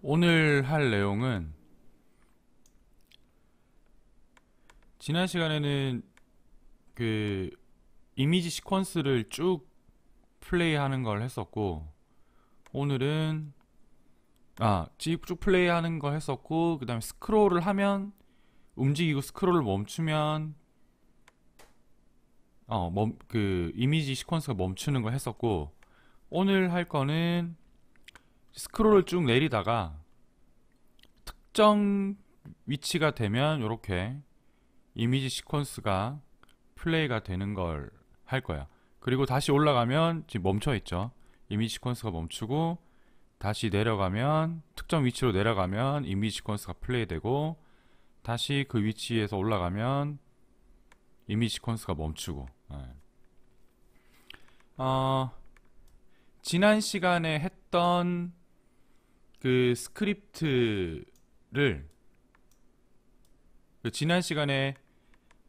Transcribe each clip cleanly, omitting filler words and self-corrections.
오늘 할 내용은 지난 시간에는 그 이미지 시퀀스를 쭉 플레이하는 걸 했었고, 오늘은 쭉 플레이하는 걸 했었고, 그 다음에 스크롤을 하면 움직이고 스크롤을 멈추면 그 이미지 시퀀스가 멈추는 걸 했었고, 오늘 할 거는 스크롤을 쭉 내리다가 특정 위치가 되면 이렇게 이미지 시퀀스가 플레이가 되는 걸 할 거야. 그리고 다시 올라가면 지금 멈춰 있죠. 이미지 시퀀스가 멈추고 다시 내려가면 특정 위치로 내려가면 이미지 시퀀스가 플레이되고 다시 그 위치에서 올라가면 이미지 시퀀스가 멈추고. 어, 지난 시간에 했던 그 스크립트를 지난 시간에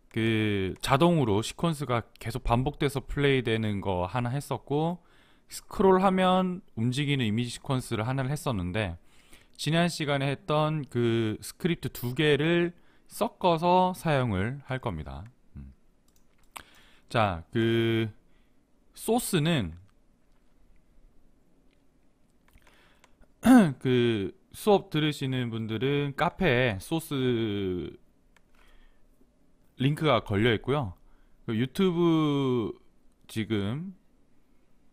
그 자동으로 시퀀스가 계속 반복돼서 플레이되는 거 하나 했었고, 스크롤하면 움직이는 이미지 시퀀스를 하나를 했었는데, 지난 시간에 했던 그 스크립트 두 개를 섞어서 사용을 할 겁니다. 자, 그 소스는 그 수업 들으시는 분들은 카페에 소스 링크가 걸려 있고요. 그 유튜브 지금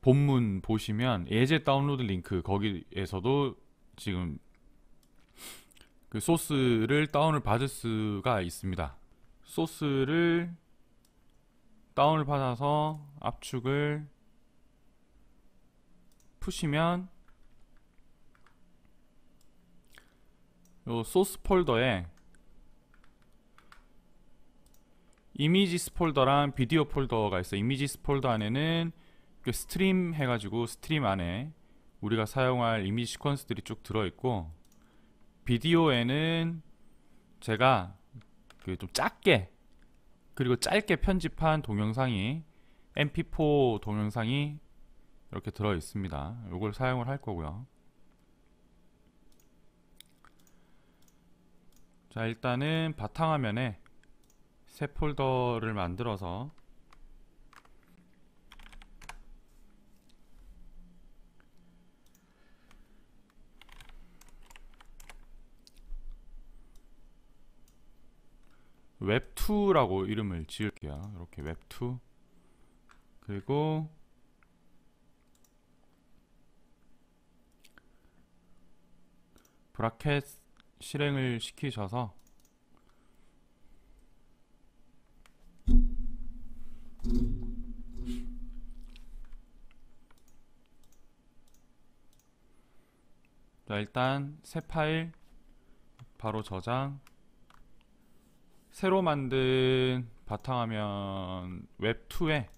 본문 보시면 예제 다운로드 링크 거기에서도 지금 그 소스를 다운을 받을 수가 있습니다. 소스를 다운을 받아서 압축을 푸시면 요 소스 폴더에 이미지스 폴더랑 비디오 폴더가 있어요. 이미지스 폴더 안에는 그 스트림 해가지고 스트림 안에 우리가 사용할 이미지 시퀀스들이 쭉 들어있고, 비디오에는 제가 그 좀 작게 그리고 짧게 편집한 동영상이 mp4 동영상이 이렇게 들어있습니다. 이걸 사용을 할 거고요. 자, 일단은 바탕화면에 새 폴더를 만들어서 웹2라고 이름을 지을게요. 이렇게 웹2. 그리고 브라켓 실행을 시키셔서 자, 일단 새 파일 바로 저장, 새로 만든 바탕화면 웹2에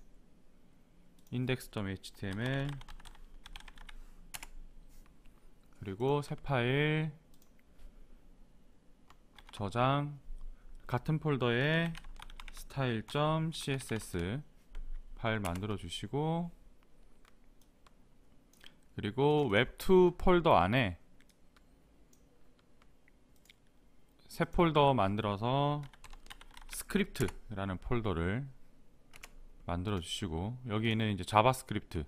index.html 그리고 새 파일 저장, 같은 폴더에 style.css 파일 만들어 주시고, 그리고 웹2 폴더 안에 새 폴더 만들어서 스크립트라는 폴더를 만들어 주시고, 여기는 이제 자바스크립트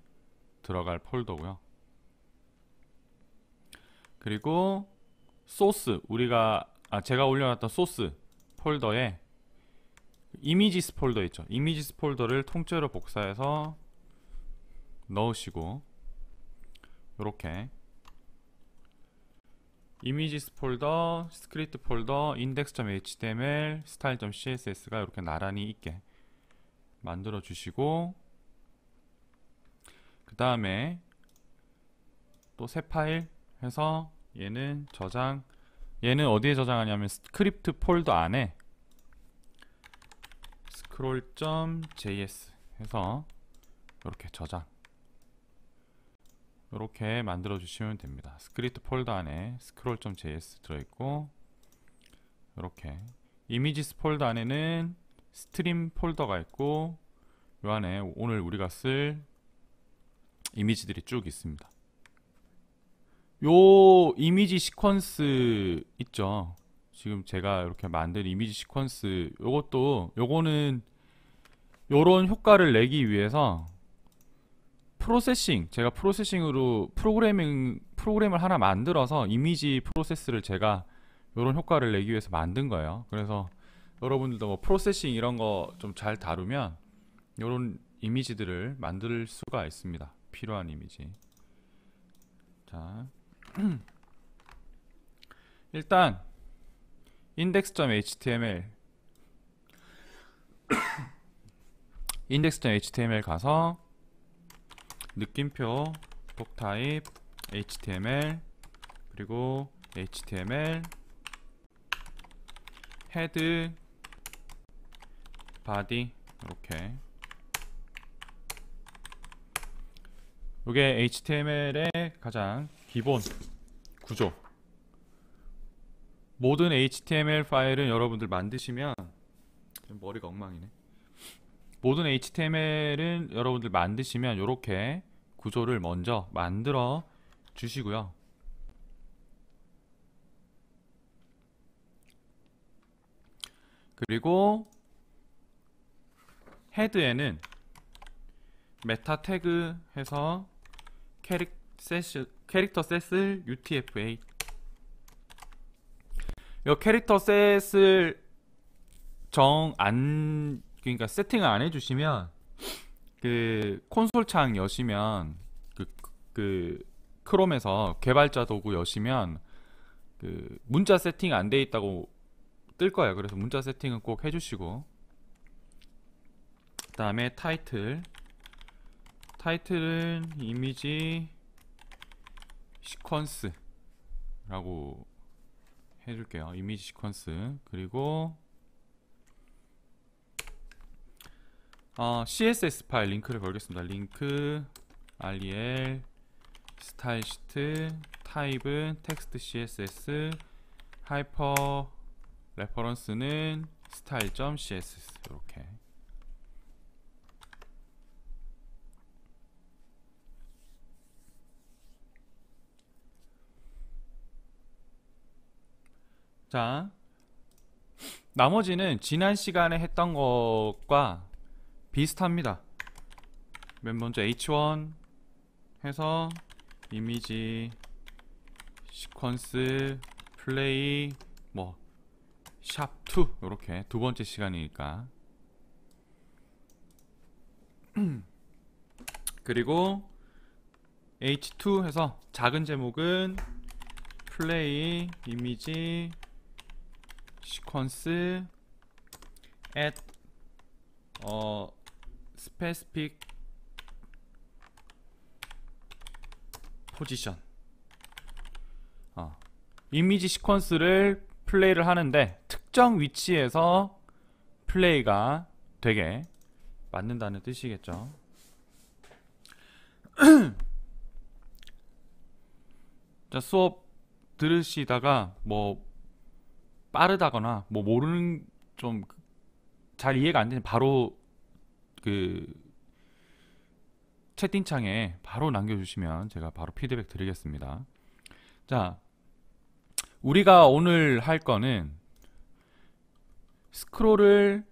들어갈 폴더고요. 그리고 소스, 제가 올려놨던 소스 폴더에 이미지스 폴더 있죠. 이미지스 폴더를 통째로 복사해서 넣으시고, 이렇게 이미지스 폴더, 스크립트 폴더, index.html, style.css가 이렇게 나란히 있게 만들어 주시고, 그 다음에 또 새 파일 해서 얘는 어디에 저장하냐면 스크립트 폴더 안에 scroll.js 해서 이렇게 저장, 이렇게 만들어 주시면 됩니다. 스크립트 폴더 안에 scroll.js 들어있고, 이렇게 이미지스 폴더 안에는 스트림 폴더가 있고, 이 안에 오늘 우리가 쓸 이미지들이 쭉 있습니다. 요 이미지 시퀀스 있죠. 지금 제가 이렇게 만든 이미지 시퀀스 요거는 요런 효과를 내기 위해서 제가 프로세싱으로 프로그램을 하나 만들어서 이미지 프로세스를 제가 요런 효과를 내기 위해서 만든 거예요. 그래서 여러분들도 뭐 프로세싱 이런 거 좀 잘 다루면 요런 이미지들을 만들 수가 있습니다. 필요한 이미지. 자, 일단 index.html 가서 느낌표 독타입 html 그리고 html 헤드 바디 이렇게 이게 HTML의 가장 기본 구조. 모든 HTML 파일은 여러분들 만드시면 머리가 엉망이네. 모든 HTML은 여러분들 만드시면 이렇게 구조를 먼저 만들어 주시고요. 그리고 헤드에는 메타 태그 해서 캐릭터 셋을 UTF-8 이 캐릭터 셋을 그러니까 세팅을 안 해주시면 그 콘솔 창 여시면 그 크롬에서 개발자 도구 여시면 그 문자 세팅 안 돼 있다고 뜰 거예요. 그래서 문자 세팅은 꼭 해주시고 그 다음에 타이틀은 이미지 시퀀스라고 해줄게요. 이미지 시퀀스. 그리고 CSS 파일 링크를 걸겠습니다. 링크 rel 스타일 시트 타입은 텍스트 CSS 하이퍼 레퍼런스는 style.css 이렇게. 자, 나머지는 지난 시간에 했던 것과 비슷합니다. 맨 먼저 h1 해서 이미지 시퀀스 플레이 뭐 샵2 이렇게 두 번째 시간이니까. 그리고 h2 해서 작은 제목은 플레이 이미지 시퀀스 at specific position. 이미지 시퀀스를 플레이를 하는데 특정 위치에서 플레이가 되게 만든다는 뜻이겠죠. 자, 수업 들으시다가 뭐 빠르다거나 뭐 모르는 좀 잘 이해가 안 되면 바로 그 채팅창에 바로 남겨주시면 제가 바로 피드백 드리겠습니다. 자, 우리가 오늘 할 거는 스크롤을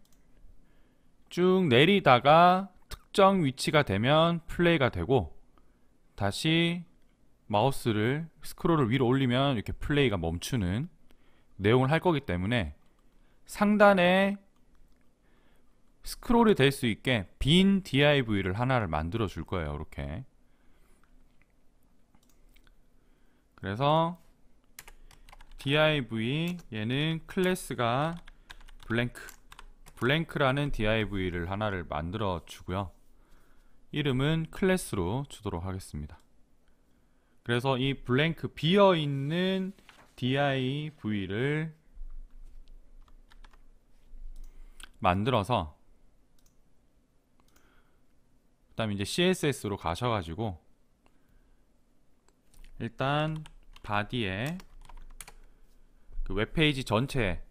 쭉 내리다가 특정 위치가 되면 플레이가 되고 다시 마우스를 스크롤을 위로 올리면 이렇게 플레이가 멈추는 내용을 할 거기 때문에 상단에 스크롤이 될 수 있게 빈 div를 하나를 만들어 줄 거예요. 이렇게. 그래서 div 얘는 클래스가 블랭크라는 div를 하나를 만들어 주고요. 이름은 클래스로 주도록 하겠습니다. 그래서 이 블랭크 비어 있는 div를 만들어서 그 다음에 이제 CSS로 가셔가지고 일단 바디에 그 웹페이지 전체에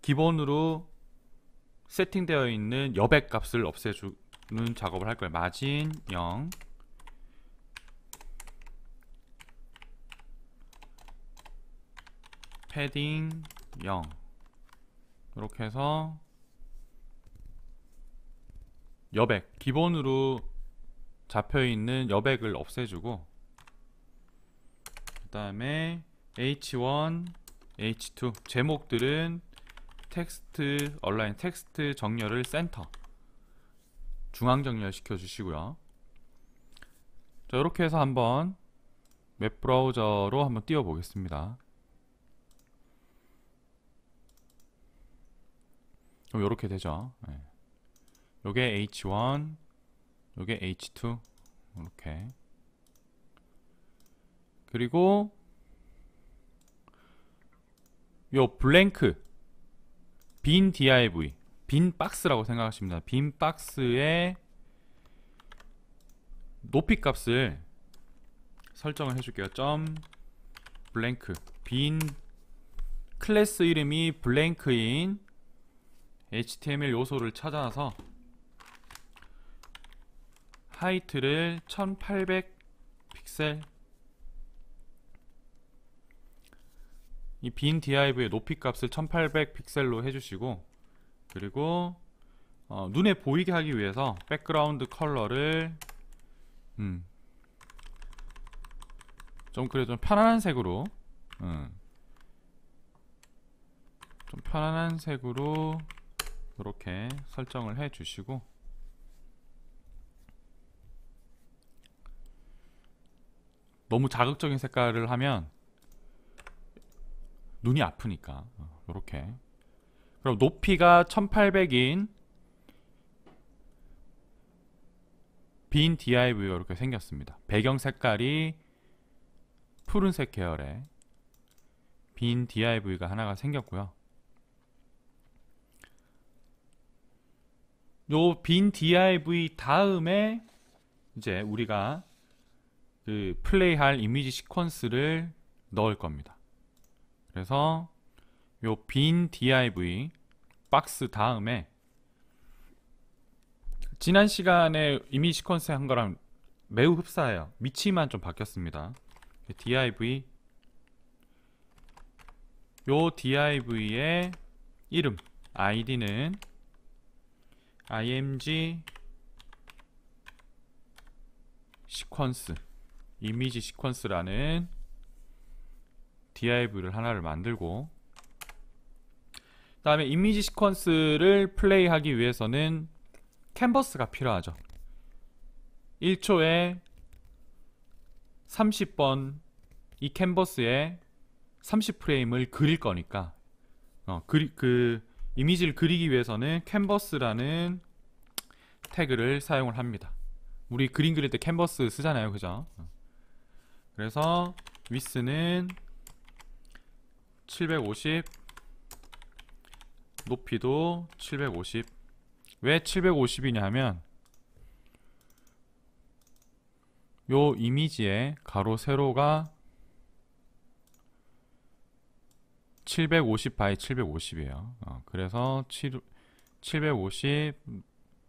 기본으로 세팅되어 있는 여백 값을 없애주는 작업을 할 거예요. 마진 0 패딩 0 이렇게 해서 여백, 기본으로 잡혀있는 여백을 없애주고, 그 다음에 H1, H2 제목들은 텍스트, 얼라인 텍스트 정렬을 센터 중앙 정렬 시켜주시고요. 자, 이렇게 해서 한번 웹브라우저로 한번 띄워 보겠습니다. 그럼 이렇게 되죠. 네. 요게 H1, 요게 H2 이렇게. 그리고 요 블랭크 빈 div 빈 박스라고 생각하시면 됩니다. 빈 박스의 높이 값을 설정을 해줄게요. 점 블랭크 빈 클래스 이름이 블랭크인 HTML 요소를 찾아서 하이트를 1800 픽셀, 이 빈 div의 높이 값을 1800 픽셀로 해주시고, 그리고 눈에 보이게 하기 위해서 백그라운드 컬러를 좀 그래도 좀 편안한 색으로 좀 편안한 색으로 이렇게 설정을 해 주시고, 너무 자극적인 색깔을 하면 눈이 아프니까 이렇게. 그럼 높이가 1800인 빈 div가 이렇게 생겼습니다. 배경 색깔이 푸른색 계열의 빈 div가 하나가 생겼고요. 요 빈 div 다음에 이제 우리가 그 플레이할 이미지 시퀀스를 넣을 겁니다. 그래서 요 빈 div 박스 다음에 지난 시간에 이미지 시퀀스 한 거랑 매우 흡사해요. 위치만 좀 바뀌었습니다. div, 요 div의 이름 id는 img 시퀀스, 이미지 시퀀스라는 div를 하나를 만들고, 그 다음에 이미지 시퀀스를 플레이하기 위해서는 캔버스가 필요하죠. 1초에 30번 이 캔버스에 30프레임을 그릴 거니까 그 이미지를 그리기 위해서는 캔버스라는 태그를 사용을 합니다. 우리 그림 그릴 때 캔버스 쓰잖아요, 그죠? 그래서 위스는 750, 높이도 750. 왜 750이냐 하면 요 이미지의 가로 세로가 750 바이 750이에요. 그래서 750,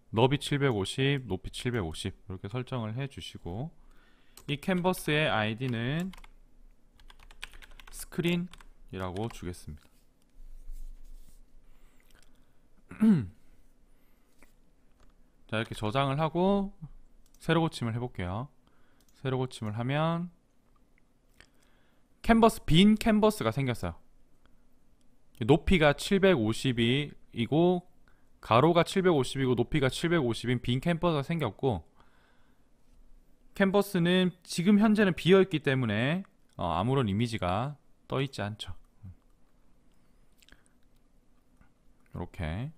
너비 750, 높이 750 이렇게 설정을 해 주시고, 이 캔버스의 id는 스크린이라고 주겠습니다. 자, 이렇게 저장을 하고 세로 고침을 해볼게요. 세로 고침을 하면 캔버스, 빈 캔버스가 생겼어요. 높이가 750이고 가로가 750이고 높이가 750인 빈 캔버스가 생겼고, 캔버스는 지금 현재는 비어있기 때문에 아무런 이미지가 떠있지 않죠. 이렇게.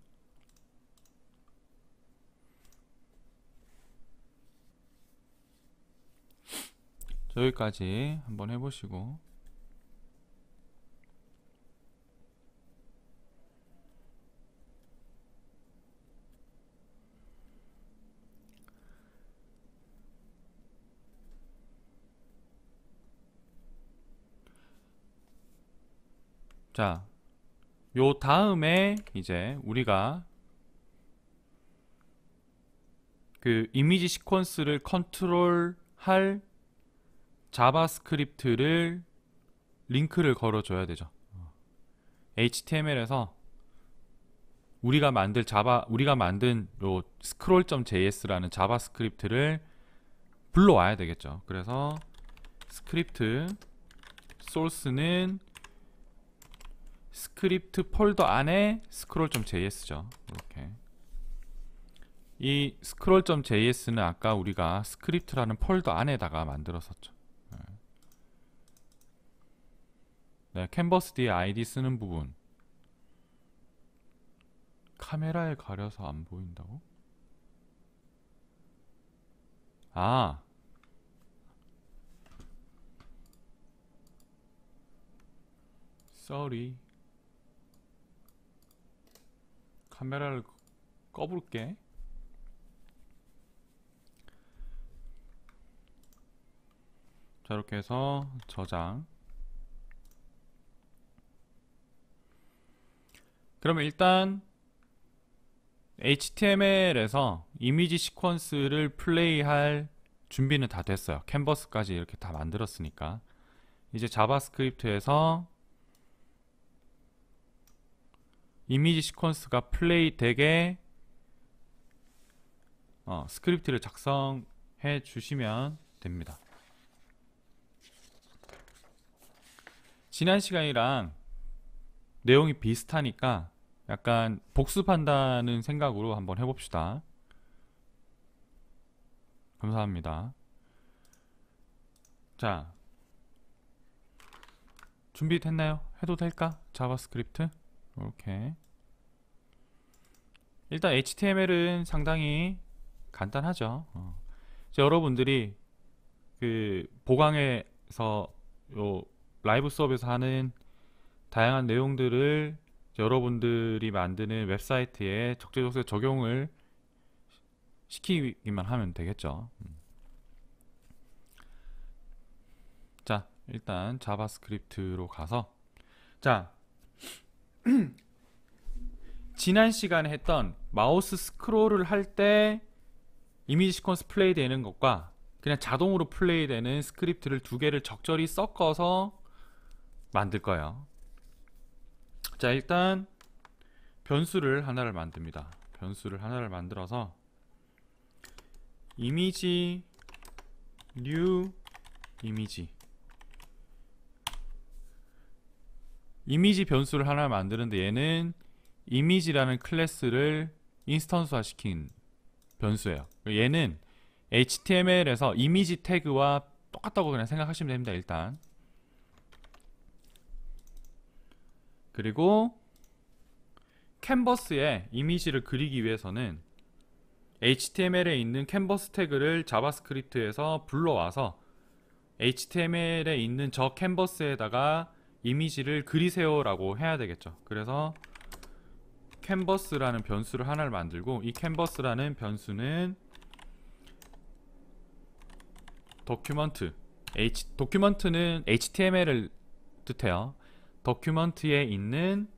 여기까지 한번 해보시고, 자, 요 다음에 이제 우리가 그 이미지 시퀀스를 컨트롤할 자바스크립트를 링크를 걸어줘야 되죠. HTML에서 우리가 만든 요 scroll.js라는 자바스크립트를 불러와야 되겠죠. 그래서 스크립트 소스는 스크립트 폴더 안에 scroll.js죠. 이렇게. 이 scroll.js는 아까 우리가 스크립트라는 폴더 안에다가 만들었었죠. 네, 캔버스 뒤에 id 쓰는 부분. 카메라에 가려서 안 보인다고? 아, sorry. 카메라를 꺼볼게. 자, 이렇게 해서 저장. 그러면 일단 HTML에서 이미지 시퀀스를 플레이할 준비는 다 됐어요. 캔버스까지 이렇게 다 만들었으니까 이제 자바스크립트에서 이미지 시퀀스가 플레이 되게 스크립트를 작성해 주시면 됩니다. 지난 시간이랑 내용이 비슷하니까 약간 복습한다는 생각으로 한번 해봅시다. 감사합니다. 자, 준비됐나요? 해도 될까? 자바스크립트 이렇게. 일단 HTML은 상당히 간단하죠. 여러분들이 그 보강에서 요 라이브 수업에서 하는 다양한 내용들을 여러분들이 만드는 웹사이트에 적재적소에 적용을 시키기만 하면 되겠죠. 자, 일단 자바스크립트로 가서, 자, 지난 시간에 했던 마우스 스크롤을 할 때 이미지 시퀀스 플레이 되는 것과 그냥 자동으로 플레이 되는 스크립트를 두 개를 적절히 섞어서 만들 거예요. 자, 일단 변수를 하나를 만듭니다. 변수를 하나를 만들어서 이미지 new 이미지 변수를 하나 만드는데 얘는 이미지라는 클래스를 인스턴스화 시킨 변수예요. 얘는 HTML에서 이미지 태그와 똑같다고 그냥 생각하시면 됩니다. 일단 그리고 캔버스에 이미지를 그리기 위해서는 HTML에 있는 캔버스 태그를 자바스크립트에서 불러와서 HTML에 있는 저 캔버스에다가 이미지를 그리세요 라고 해야 되겠죠. 그래서 캔버스라는 변수를 하나를 만들고, 이 캔버스라는 변수는 도큐먼트는 HTML을 뜻해요. 도큐먼트에 있는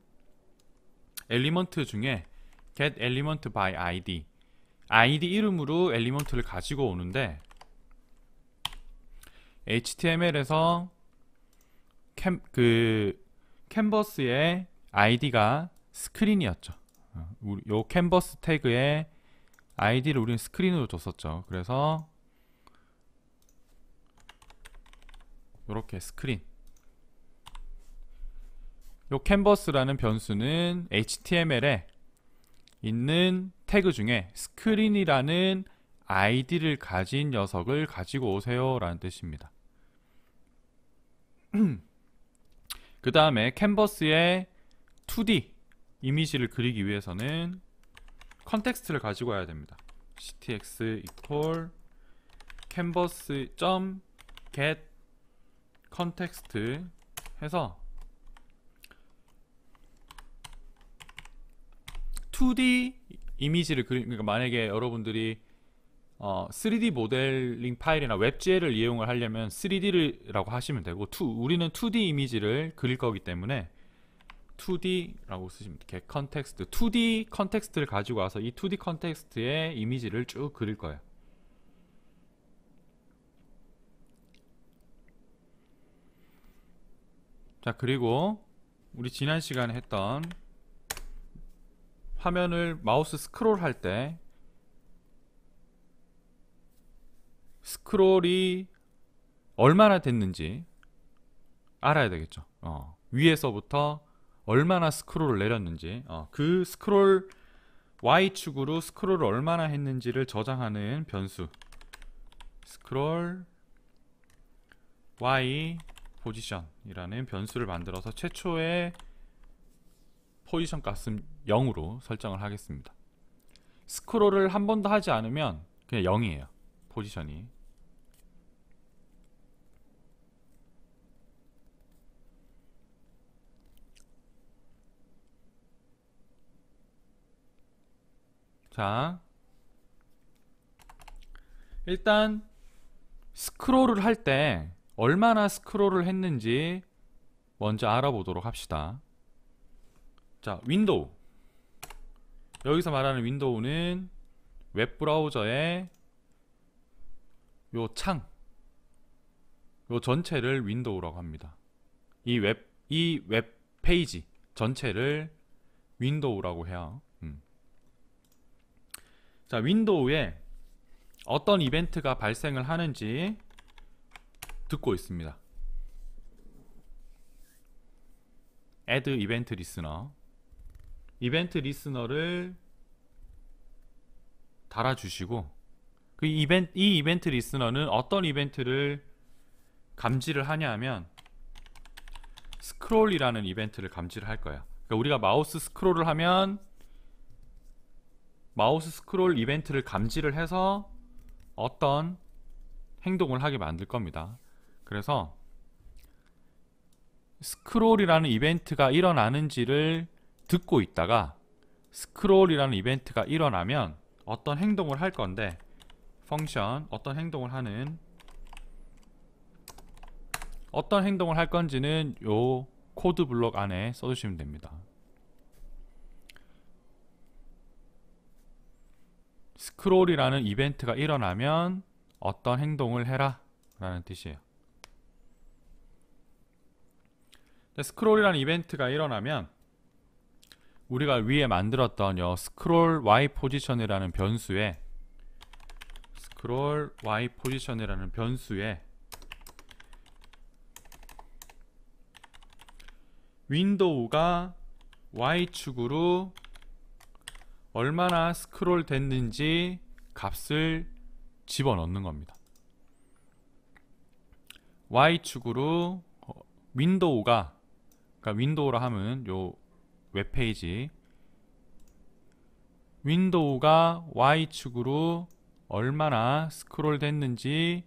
엘리먼트 중에 get element by id 이름으로 엘리먼트를 가지고 오는데, HTML에서 캔버스의 id가 스크린이었죠. 요 캔버스 태그의 id를 우리는 스크린으로 줬었죠. 그래서 요렇게 스크린. 요 캔버스라는 변수는 HTML에 있는 태그 중에 스크린이라는 id를 가진 녀석을 가지고 오세요 라는 뜻입니다. 그 다음에 캔버스에 2D 이미지를 그리기 위해서는 컨텍스트를 가지고 와야 됩니다. ctx equal canvas.get context 해서 2D 이미지를 그러니까 만약에 여러분들이 3D 모델링 파일이나 웹젤을 이용을 하려면 3D라고 하시면 되고, 우리는 2D 이미지를 그릴 거기 때문에 2D라고 쓰시면 돼요. 컨텍스트 2D 컨텍스트를 가지고 와서 이 2D 컨텍스트에 이미지를 쭉 그릴 거예요. 자, 그리고 우리 지난 시간에 했던 화면을 마우스 스크롤 할 때 스크롤이 얼마나 됐는지 알아야 되겠죠. 위에서부터 얼마나 스크롤을 내렸는지, 그 스크롤 Y축으로 스크롤을 얼마나 했는지를 저장하는 변수 스크롤 Y 포지션이라는 변수를 만들어서 최초의 포지션 값은 0으로 설정을 하겠습니다. 스크롤을 한 번도 하지 않으면 그냥 0이에요. 포지션이. 자, 일단 스크롤을 할 때 얼마나 스크롤을 했는지 먼저 알아보도록 합시다. 자, 윈도우. 여기서 말하는 윈도우는 웹브라우저의 요 창, 요 전체를 윈도우라고 합니다. 이 웹 페이지 전체를 윈도우라고 해요. 자, 윈도우에 어떤 이벤트가 발생을 하는지 듣고 있습니다. add 이벤트 리스너. 이벤트 리스너를 달아주시고, 이 이벤트 리스너는 어떤 이벤트를 감지를 하냐 하면 스크롤이라는 이벤트를 감지를 할 거예요. 그러니까 우리가 마우스 스크롤을 하면 마우스 스크롤 이벤트를 감지를 해서 어떤 행동을 하게 만들 겁니다. 그래서 스크롤이라는 이벤트가 일어나는지를 듣고 있다가 스크롤이라는 이벤트가 일어나면 어떤 행동을 할 건데, 펑션 어떤 행동을 할 건지는 요 코드 블록 안에 써주시면 됩니다. 스크롤이라는 이벤트가 일어나면 어떤 행동을 해라 라는 뜻이에요. 스크롤이라는 이벤트가 일어나면 우리가 위에 만들었던 요 스크롤 Y 포지션이라는 변수에 윈도우가 Y축으로 얼마나 스크롤 됐는지 값을 집어넣는 겁니다. Y축으로 윈도우가, 그러니까 윈도우라 하면 요 웹페이지, 윈도우가 Y축으로 얼마나 스크롤 됐는지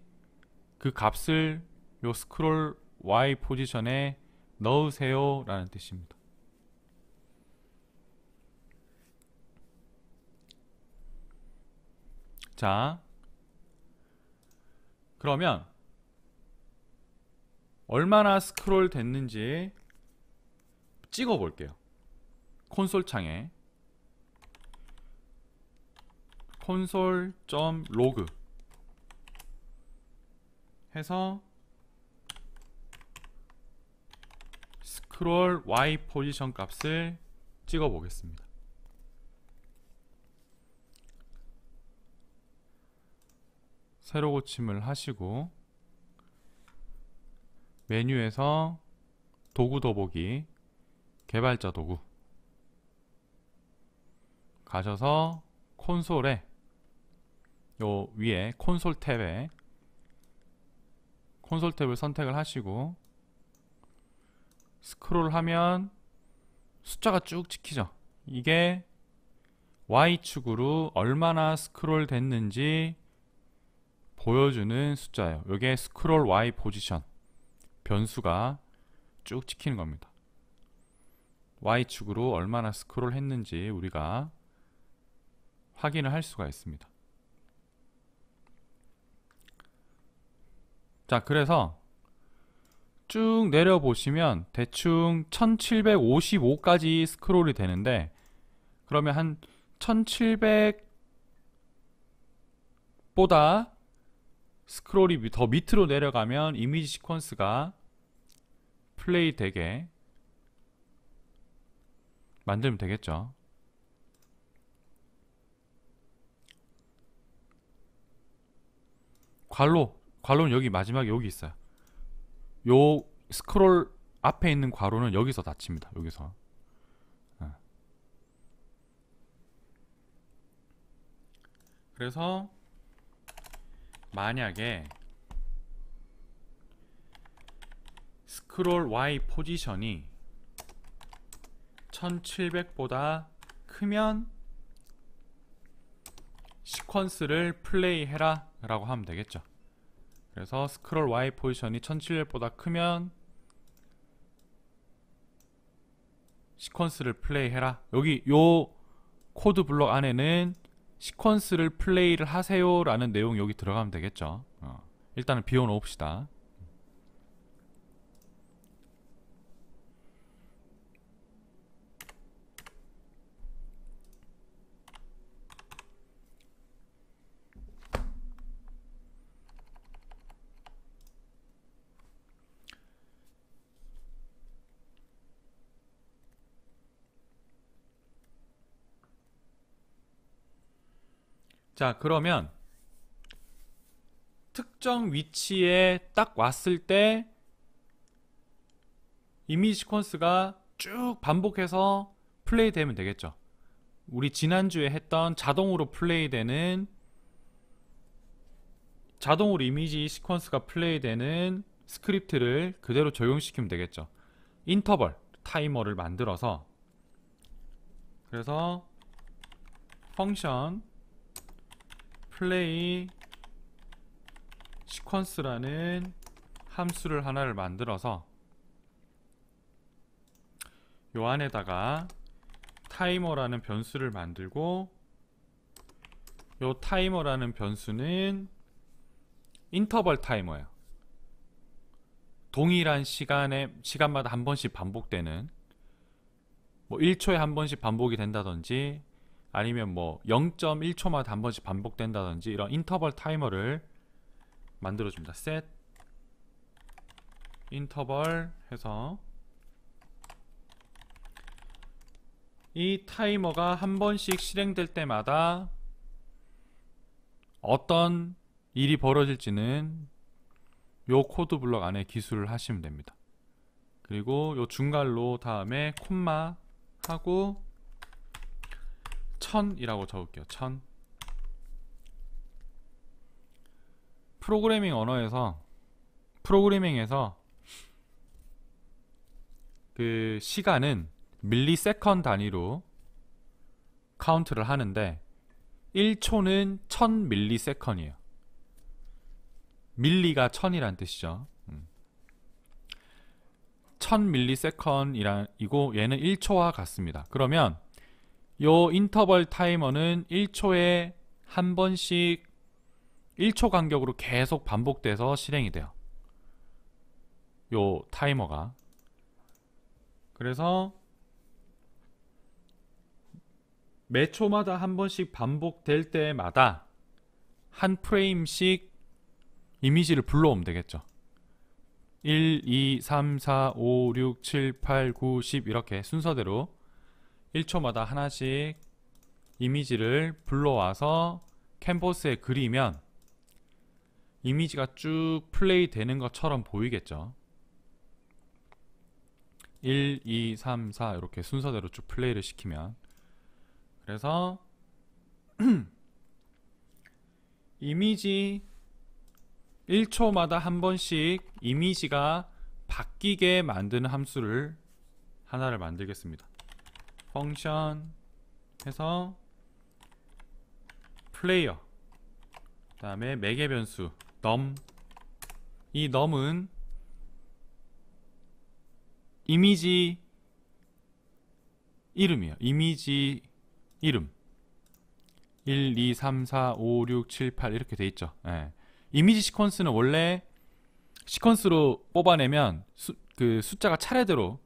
그 값을 요 스크롤 Y 포지션에 넣으세요 라는 뜻입니다. 자, 그러면 얼마나 스크롤 됐는지 찍어 볼게요. 콘솔 창에 console.log 해서 스크롤 Y 포지션 값을 찍어 보겠습니다. 새로 고침을 하시고 메뉴에서 도구 더보기, 개발자 도구 가셔서 콘솔에 요 위에 콘솔 탭을 선택을 하시고 스크롤 하면 숫자가 쭉 찍히죠. 이게 Y축으로 얼마나 스크롤 됐는지 보여주는 숫자예요. 이게 스크롤 Y 포지션 변수가 쭉 찍히는 겁니다. Y축으로 얼마나 스크롤 했는지 우리가 확인을 할 수가 있습니다. 자, 그래서 쭉 내려보시면 대충 1755까지 스크롤이 되는데, 그러면 한 1700보다 스크롤이 더 밑으로 내려가면 이미지 시퀀스가 플레이 되게 만들면 되겠죠. 괄호는 여기 마지막에 여기 있어요. 요 스크롤 앞에 있는 괄호는 여기서 닫힙니다. 여기서. 그래서 만약에 스크롤 Y 포지션이 1700보다 크면 시퀀스를 플레이해라 라고 하면 되겠죠. 그래서 스크롤 Y 포지션이 1700보다 크면 시퀀스를 플레이해라. 여기 요 코드 블록 안에는 시퀀스를 플레이를 하세요 라는 내용이 여기 들어가면 되겠죠. 일단은 비워놓읍시다. 자, 그러면 특정 위치에 딱 왔을 때 이미지 시퀀스가 쭉 반복해서 플레이 되면 되겠죠. 우리 지난주에 했던 자동으로 플레이되는, 자동으로 이미지 시퀀스가 플레이되는 스크립트를 그대로 적용시키면 되겠죠. 인터벌 타이머를 만들어서, 그래서 펑션 플레이 시퀀스라는 함수를 하나를 만들어서 요 안에다가 타이머라는 변수를 만들고, 요 타이머라는 변수는 인터벌 타이머예요. 동일한 시간마다 한 번씩 반복되는, 뭐 1초에 한 번씩 반복이 된다든지 아니면 뭐 0.1초마다 한 번씩 반복된다든지 이런 인터벌 타이머를 만들어줍니다. set 인터벌 해서 이 타이머가 한 번씩 실행될 때마다 어떤 일이 벌어질지는 요 코드 블록 안에 기술을 하시면 됩니다. 그리고 요 중괄호 다음에 콤마 하고 1000이라고 적을게요. 1000. 프로그래밍에서 그 시간은 밀리세컨 단위로 카운트를 하는데 1초는 1000밀리세컨이에요. 밀리가 1000이란 뜻이죠. 1000밀리세컨이고 얘는 1초와 같습니다. 그러면 요 인터벌 타이머는 1초에 한 번씩 1초 간격으로 계속 반복돼서 실행이 돼요. 요 타이머가. 그래서 매 초마다 한 번씩 반복될 때마다 한 프레임씩 이미지를 불러오면 되겠죠. 1, 2, 3, 4, 5, 6, 7, 8, 9, 10 이렇게 순서대로 1초마다 하나씩 이미지를 불러와서 캔버스에 그리면 이미지가 쭉 플레이 되는 것처럼 보이겠죠. 1, 2, 3, 4 이렇게 순서대로 쭉 플레이를 시키면. 그래서 이미지 1초마다 한 번씩 이미지가 바뀌게 만드는 함수를 하나를 만들겠습니다. 펑션 해서 플레이어 그 다음에 매개 변수 num. 이 num은 이미지 이름이에요. 이미지 이름 1, 2, 3, 4, 5, 6, 7, 8 이렇게 돼 있죠. 예. 이미지 시퀀스는 원래 시퀀스로 뽑아내면 그 숫자가 차례대로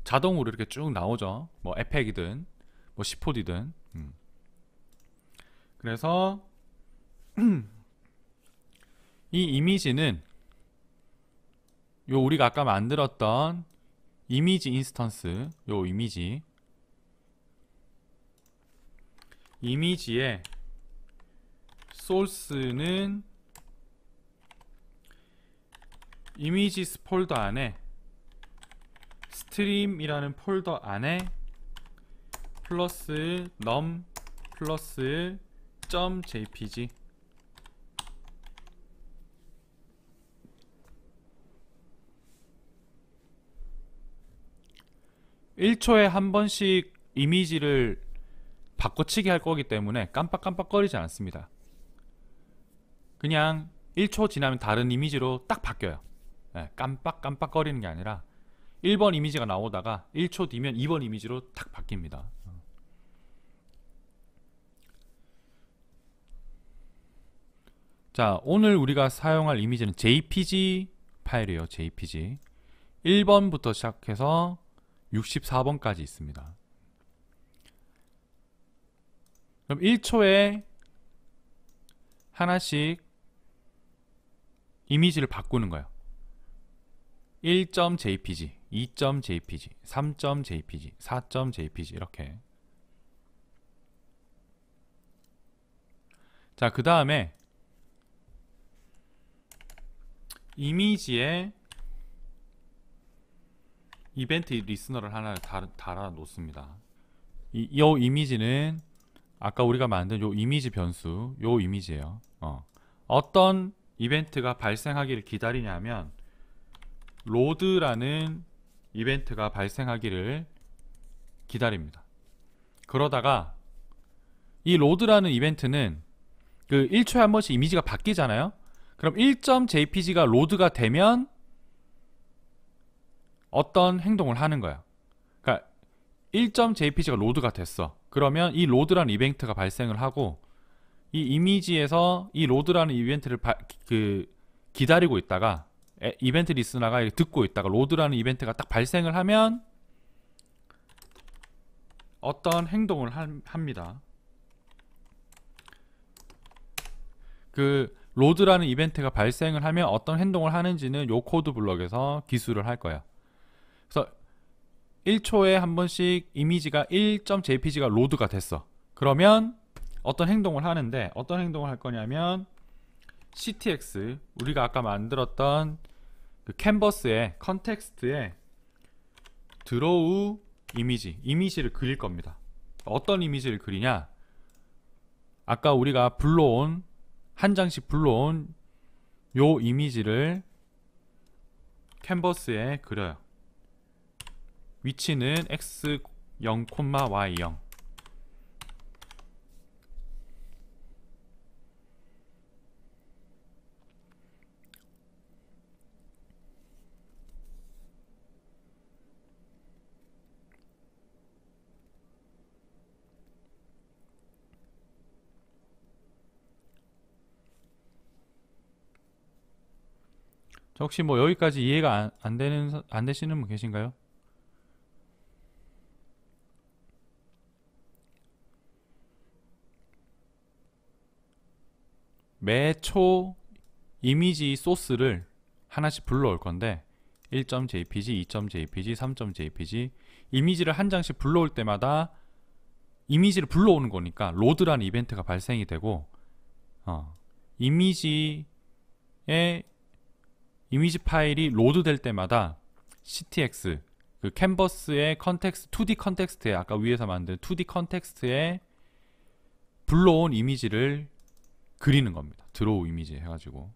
자동으로 이렇게 쭉 나오죠. 뭐 에펙이든 뭐 시포디든. 그래서 이 이미지는 요 우리가 아까 만들었던 이미지 인스턴스, 요 이미지 이미지의 소스는 이미지스 폴더 안에 스트림이라는 폴더 안에 플러스 num 플러스 .jpg 1초에 한 번씩 이미지를 바꿔치기 할 거기 때문에 깜빡깜빡거리지 않습니다. 그냥 1초 지나면 다른 이미지로 딱 바뀌어요. 네, 깜빡깜빡거리는 게 아니라 1번 이미지가 나오다가 1초 뒤면 2번 이미지로 딱 바뀝니다. 자, 오늘 우리가 사용할 이미지는 JPG 파일이에요. JPG 1번부터 시작해서 64번까지 있습니다. 그럼 1초에 하나씩 이미지를 바꾸는 거예요. 1.jpg, 2.jpg, 3.jpg, 4.jpg 이렇게. 자, 그 다음에 이미지에 이벤트 리스너를 하나 달아 놓습니다. 이 이미지는 아까 우리가 만든 요 이미지 변수, 요 이미지예요. 어떤 이벤트가 발생하기를 기다리냐면 로드라는 이벤트가 발생하기를 기다립니다. 그러다가 이 로드라는 이벤트는 그 1초에 한 번씩 이미지가 바뀌잖아요. 그럼 1.jpg가 로드가 되면 어떤 행동을 하는 거야. 그러니까 1.jpg가 로드가 됐어. 그러면 이 로드라는 이벤트가 발생을 하고 이 이미지에서 이 로드라는 이벤트를 기다리고 있다가 이벤트 리스너가 듣고 있다가 로드라는 이벤트가 딱 발생을 하면 어떤 행동을 합니다. 그 로드라는 이벤트가 발생을 하면 어떤 행동을 하는지는 요 코드 블럭에서 기술을 할 거야. 그래서 1초에 한 번씩 이미지가 1.jpg가 로드가 됐어. 그러면 어떤 행동을 하는데 어떤 행동을 할 거냐면 ctx 우리가 아까 만들었던 그 캔버스의 컨텍스트에 드로우 이미지를 그릴 겁니다. 어떤 이미지를 그리냐? 아까 우리가 불러온 한 장씩 불러온 요 이미지를 캔버스에 그려요. 위치는 x0, y0. 혹시 뭐 여기까지 이해가 안 되시는 분 계신가요? 매초 이미지 소스를 하나씩 불러올 건데 1.jpg, 2.jpg, 3.jpg 이미지를 한 장씩 불러올 때마다 이미지를 불러오는 거니까 로드라는 이벤트가 발생이 되고 이미지 파일이 로드 될 때마다 ctx 그 캔버스의 컨텍스트 2D 컨텍스트에 아까 위에서 만든 2D 컨텍스트에 불러온 이미지를 그리는 겁니다. 드로우 이미지 해가지고.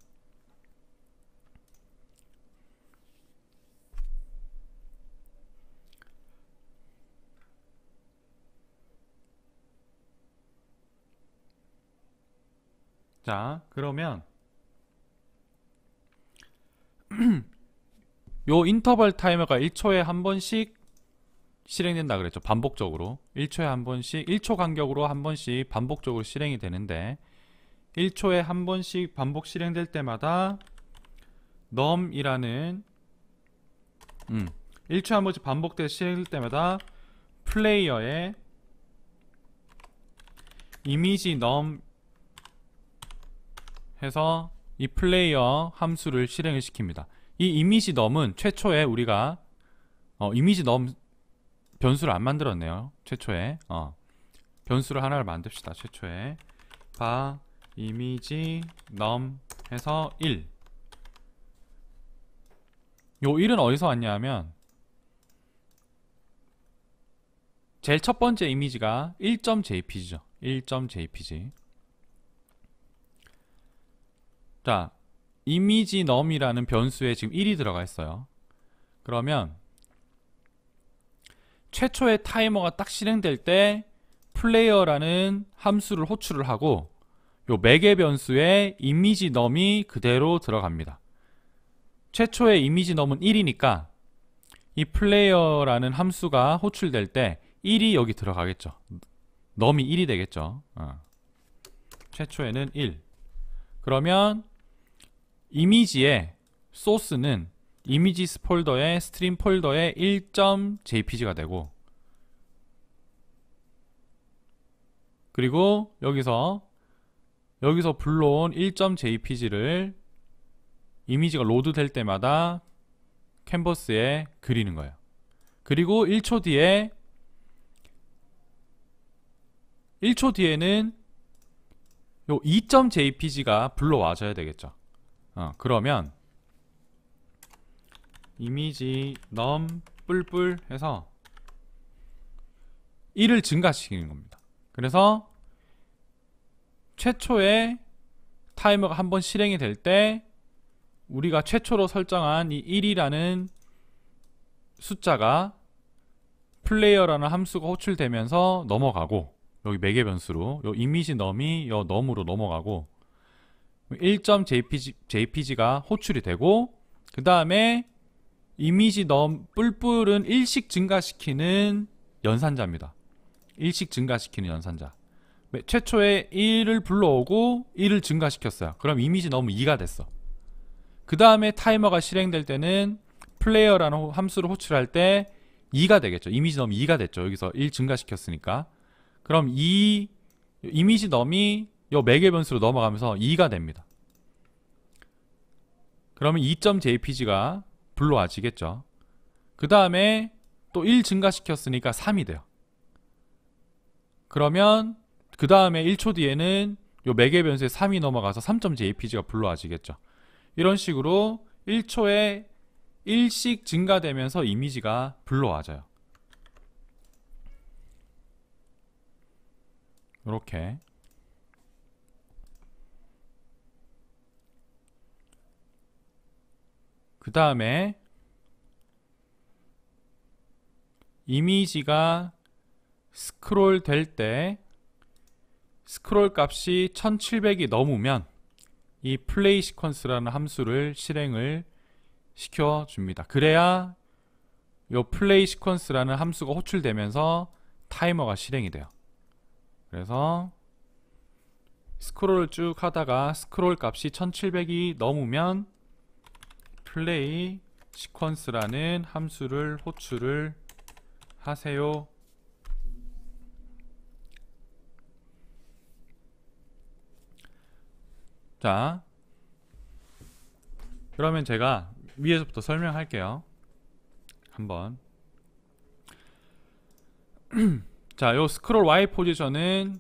자, 그러면 요 인터벌 타이머가 1초에 한 번씩 실행된다 그랬죠. 반복적으로 1초에 한 번씩 1초 간격으로 한 번씩 반복적으로 실행이 되는데 1초에 한 번씩 반복 실행될 때마다 num이라는 1초에 한 번씩 반복돼서 실행될 때마다 플레이어에 이미지 num 해서 이 플레이어 함수를 실행을 시킵니다. 이 이미지 num은 최초에 우리가 이미지 num 변수를 안 만들었네요. 최초에 변수를 하나를 만듭시다. 최초에 바 이미지 num 해서 1. 요 1은 어디서 왔냐 하면 제일 첫 번째 이미지가 1.jpg죠. 1.jpg. 자, 이미지 num이라는 변수에 지금 1이 들어가 있어요. 그러면 최초의 타이머가 딱 실행될 때 플레이어라는 함수를 호출을 하고 요 매개 변수에 이미지 num이 그대로 들어갑니다. 최초의 이미지 num은 1이니까 이 플레이어라는 함수가 호출될 때 1이 여기 들어가겠죠. num이 1이 되겠죠. 최초에는 1. 그러면 이미지의 소스는 이미지스 폴더의 스트림 폴더의 1.jpg가 되고, 그리고 여기서 불러온 1.jpg를 이미지가 로드 될 때마다 캔버스에 그리는 거예요. 그리고 1초 뒤에는 요 2.jpg가 불러와줘야 되겠죠. 그러면 이미지 num 뿔뿔 해서 1을 증가시키는 겁니다. 그래서 최초의 타이머가 한번 실행이 될 때 우리가 최초로 설정한 이 1이라는 숫자가 플레이어라는 함수가 호출되면서 넘어가고, 여기 매개 변수로 요 이미지 num이 요 num으로 넘어가고 1.jpg가 호출이 되고, 그 다음에 이미지 num 뿔뿔은 일씩 증가시키는 연산자입니다. 일씩 증가시키는 연산자. 최초에 1을 불러오고 1을 증가시켰어요. 그럼 이미지 num은 2가 됐어. 그 다음에 타이머가 실행될 때는 플레이어라는 함수를 호출할 때 2가 되겠죠. 이미지 num이 2가 됐죠. 여기서 1 증가시켰으니까. 그럼 이 이미지 num이 요 매개 변수로 넘어가면서 2가 됩니다. 그러면 2.jpg가 불러와지겠죠. 그 다음에 또 1 증가시켰으니까 3이 돼요. 그러면 그 다음에 1초 뒤에는 요 매개 변수에 3이 넘어가서 3.jpg가 불러와지겠죠. 이런 식으로 1초에 1씩 증가되면서 이미지가 불러와져요. 이렇게. 그 다음에 이미지가 스크롤 될 때 스크롤 값이 1700이 넘으면 이 플레이 시퀀스라는 함수를 실행을 시켜줍니다. 그래야 이 플레이 시퀀스라는 함수가 호출되면서 타이머가 실행이 돼요. 그래서 스크롤을 쭉 하다가 스크롤 값이 1700이 넘으면 플레이 시퀀스라는 함수를 호출을 하세요. 자, 그러면 제가 위에서부터 설명할게요. 한번. 자, 요 스크롤 Y 포지션은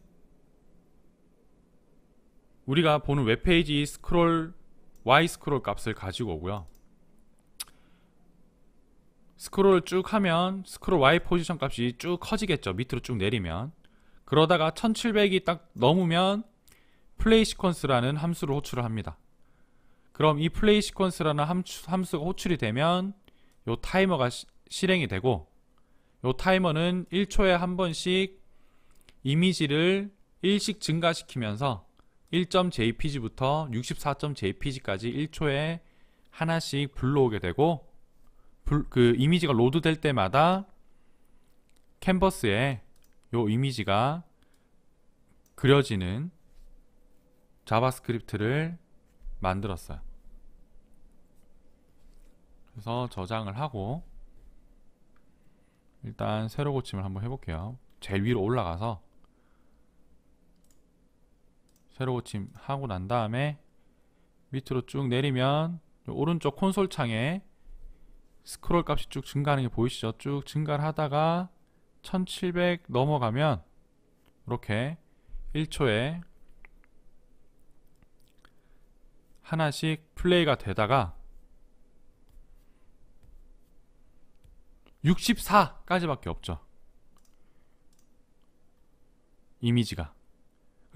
우리가 보는 웹페이지 스크롤 Y 스크롤 값을 가지고 오고요. 스크롤을 쭉 하면 스크롤 Y 포지션 값이 쭉 커지겠죠. 밑으로 쭉 내리면. 그러다가 1700이 딱 넘으면 플레이 시퀀스라는 함수를 호출을 합니다. 그럼 이 플레이 시퀀스라는 함수가 호출이 되면 요 타이머가 실행이 되고, 요 타이머는 1초에 한 번씩 이미지를 1씩 증가시키면서 1.jpg부터 64.jpg까지 1초에 하나씩 불러오게 되고, 그 이미지가 로드 될 때마다 캔버스에 요 이미지가 그려지는 자바스크립트를 만들었어요. 그래서 저장을 하고 일단 세로 고침을 한번 해볼게요. 제일 위로 올라가서 세로 고침 하고 난 다음에 밑으로 쭉 내리면 오른쪽 콘솔 창에 스크롤 값이 쭉 증가하는 게 보이시죠? 쭉 증가를 하다가 1700 넘어가면 이렇게 1초에 하나씩 플레이가 되다가 64까지밖에 없죠. 이미지가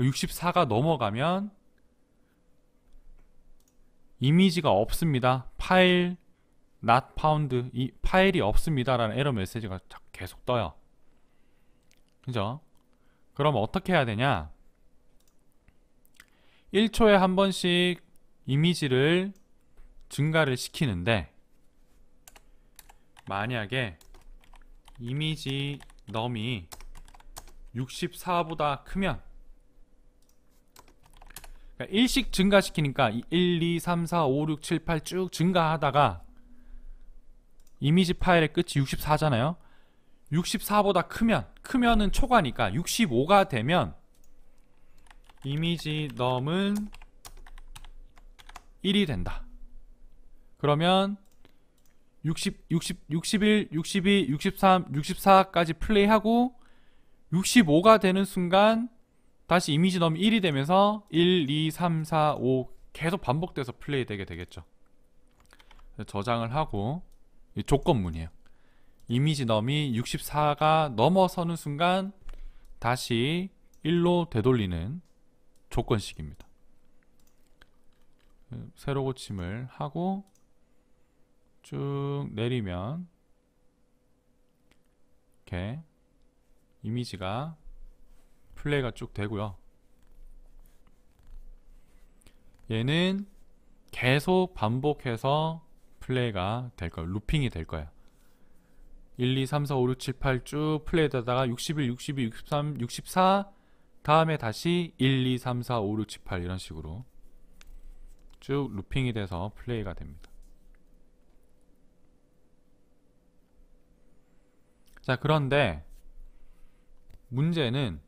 64가 넘어가면 이미지가 없습니다. 파일 not found, 이 파일이 없습니다 라는 에러 메시지가 계속 떠요. 그죠? 그럼 어떻게 해야 되냐? 1초에 한 번씩 이미지를 증가를 시키는데, 만약에 이미지 num이 64보다 크면, 그러니까 1씩 증가시키니까 1, 2, 3, 4, 5, 6, 7, 8 쭉 증가하다가 이미지 파일의 끝이 64잖아요. 64보다 크면은 초과니까 65가 되면 이미지 num은 1이 된다. 그러면 60, 61, 62, 63, 64까지 플레이하고 65가 되는 순간 다시 이미지 num이 1이 되면서 1, 2, 3, 4, 5 계속 반복돼서 플레이 되게 되겠죠. 저장을 하고, 이 조건문이에요. 이미지 num이 64가 넘어서는 순간 다시 1로 되돌리는 조건식입니다. 세로 고침을 하고 쭉 내리면 이렇게 이미지가 플레이가 쭉 되고요. 얘는 계속 반복해서 플레이가 될 거예요. 루핑이 될 거예요. 1, 2, 3, 4, 5, 6, 7, 8 쭉 플레이 되다가 61, 62, 63, 64 다음에 다시 1, 2, 3, 4, 5, 6, 7, 8 이런 식으로 쭉 루핑이 돼서 플레이가 됩니다. 자, 그런데 문제는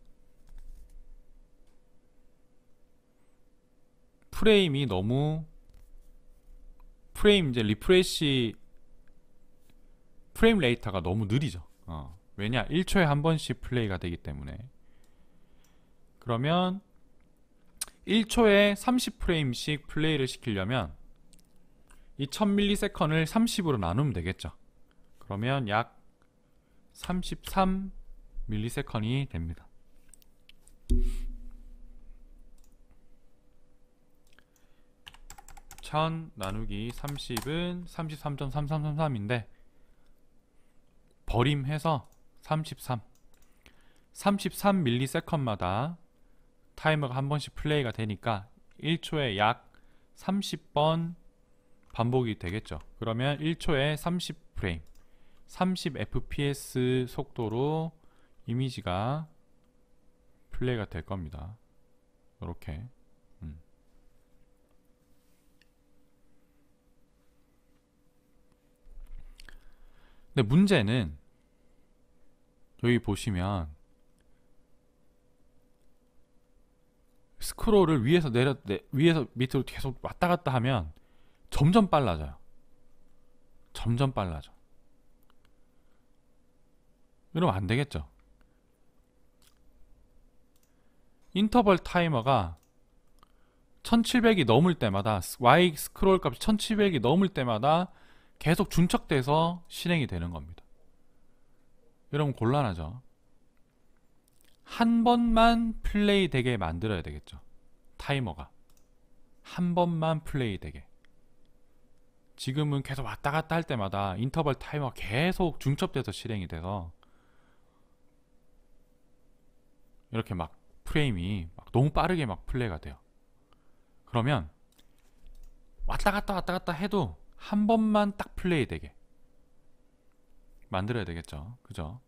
프레임이 너무 이제 리프레시 프레임 레이터가 너무 느리죠. 왜냐? 1초에 한 번씩 플레이가 되기 때문에. 그러면 1초에 30프레임씩 플레이를 시키려면 이 1000ms를 30으로 나누면 되겠죠. 그러면 약 33ms 됩니다. 1000 나누기 30은 33.3333인데 버림해서 33ms마다 타이머가 한 번씩 플레이가 되니까 1초에 약 30번 반복이 되겠죠. 그러면 1초에 30프레임 30fps 속도로 이미지가 플레이가 될 겁니다. 이렇게. 근데 문제는 여기 보시면 스크롤을 위에서 위에서 밑으로 계속 왔다 갔다 하면 점점 빨라져요. 점점 빨라져. 이러면 안 되겠죠. 인터벌 타이머가 1700이 넘을 때마다 Y 스크롤 값이 1700이 넘을 때마다 계속 준척돼서 실행이 되는 겁니다. 이러면 곤란하죠. 한 번만 플레이 되게 만들어야 되겠죠. 타이머가 한 번만 플레이 되게. 지금은 계속 왔다 갔다 할 때마다 인터벌 타이머가 계속 중첩돼서 실행이 돼서 이렇게 막 프레임이 막 너무 빠르게 막 플레이가 돼요. 그러면 왔다 갔다 해도 한 번만 딱 플레이 되게 만들어야 되겠죠. 그죠?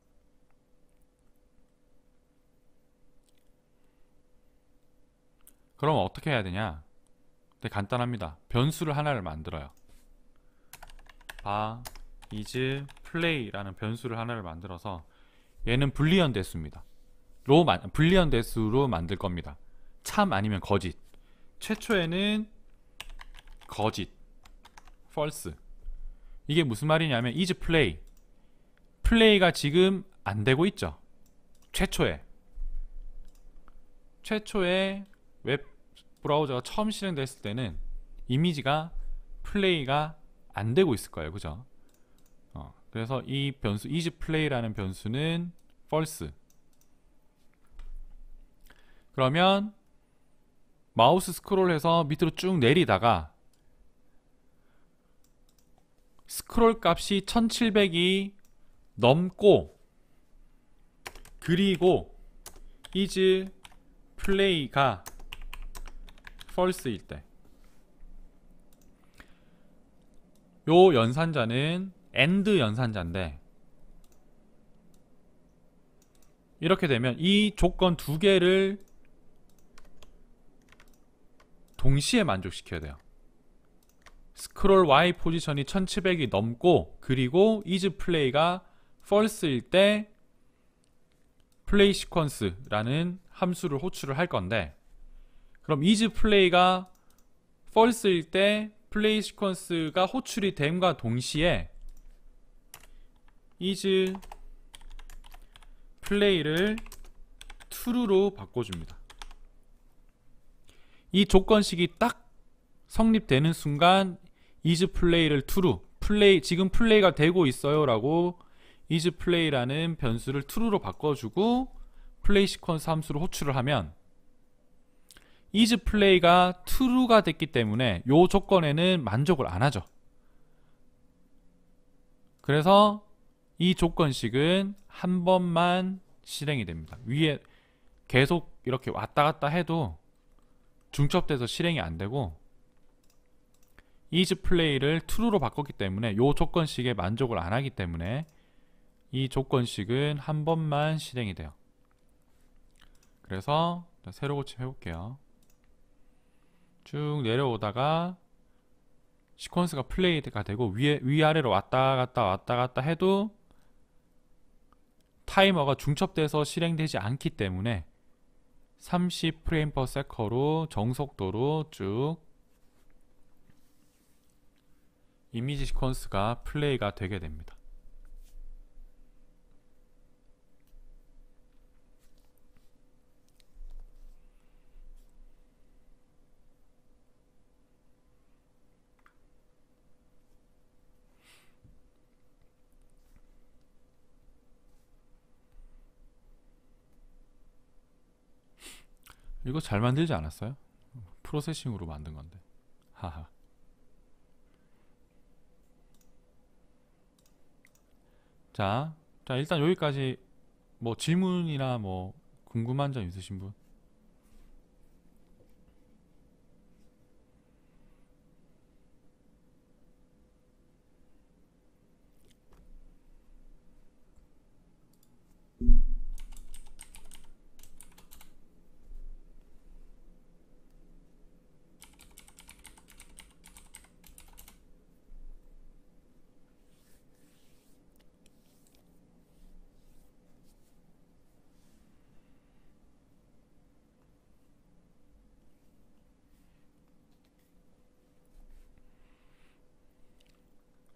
그럼 어떻게 해야 되냐? 되게 간단합니다. 변수를 하나를 만들어요. is play라는 변수를 하나를 만들어서 얘는 불리언 대수입니다. 불리언 대수로 만들 겁니다. 참 아니면 거짓. 최초에는 거짓 false. 이게 무슨 말이냐면 is 플레이가 지금 안 되고 있죠. 최초에 최초에 웹 브라우저가 처음 실행됐을 때는 이미지가 플레이가 안 되고 있을 거예요. 그죠? 그래서 이 변수 isPlay라는 변수는 false. 그러면 마우스 스크롤해서 밑으로 쭉 내리다가 스크롤 값이 1700이 넘고 그리고 isPlay가 false일 때 요 연산자는 AND 연산자인데 이렇게 되면 이 조건 두 개를 동시에 만족시켜야 돼요. 스크롤 Y 포지션이 1700이 넘고 그리고 isPlay가 false일 때 플레이 시퀀스라는 함수를 호출을 할 건데 그럼 isPlay가 false일 때 플레이 시퀀스가 호출이 됨과 동시에 isPlay를 true로 바꿔줍니다. 이 조건식이 딱 성립되는 순간 isPlay를 true, 지금 플레이가 되고 있어요 라고 isPlay라는 변수를 true로 바꿔주고 플레이 시퀀스 함수를 호출을 하면 isPlay가 true가 됐기 때문에 이 조건에는 만족을 안 하죠. 그래서 이 조건식은 한 번만 실행이 됩니다. 위에 계속 이렇게 왔다 갔다 해도 중첩돼서 실행이 안 되고 isPlay를 true로 바꿨기 때문에 이 조건식에 만족을 안 하기 때문에 이 조건식은 한 번만 실행이 돼요. 그래서 새로 고침 해볼게요. 쭉 내려오다가 시퀀스가 플레이가 되고 위아래로 왔다 갔다 해도 타이머가 중첩돼서 실행되지 않기 때문에 30프레임/세컨로 정속도로 쭉 이미지 시퀀스가 플레이가 되게 됩니다. 이거 잘 만들지 않았어요? 프로세싱으로 만든 건데. 하하. 자, 일단 여기까지 뭐 질문이나 뭐 궁금한 점 있으신 분?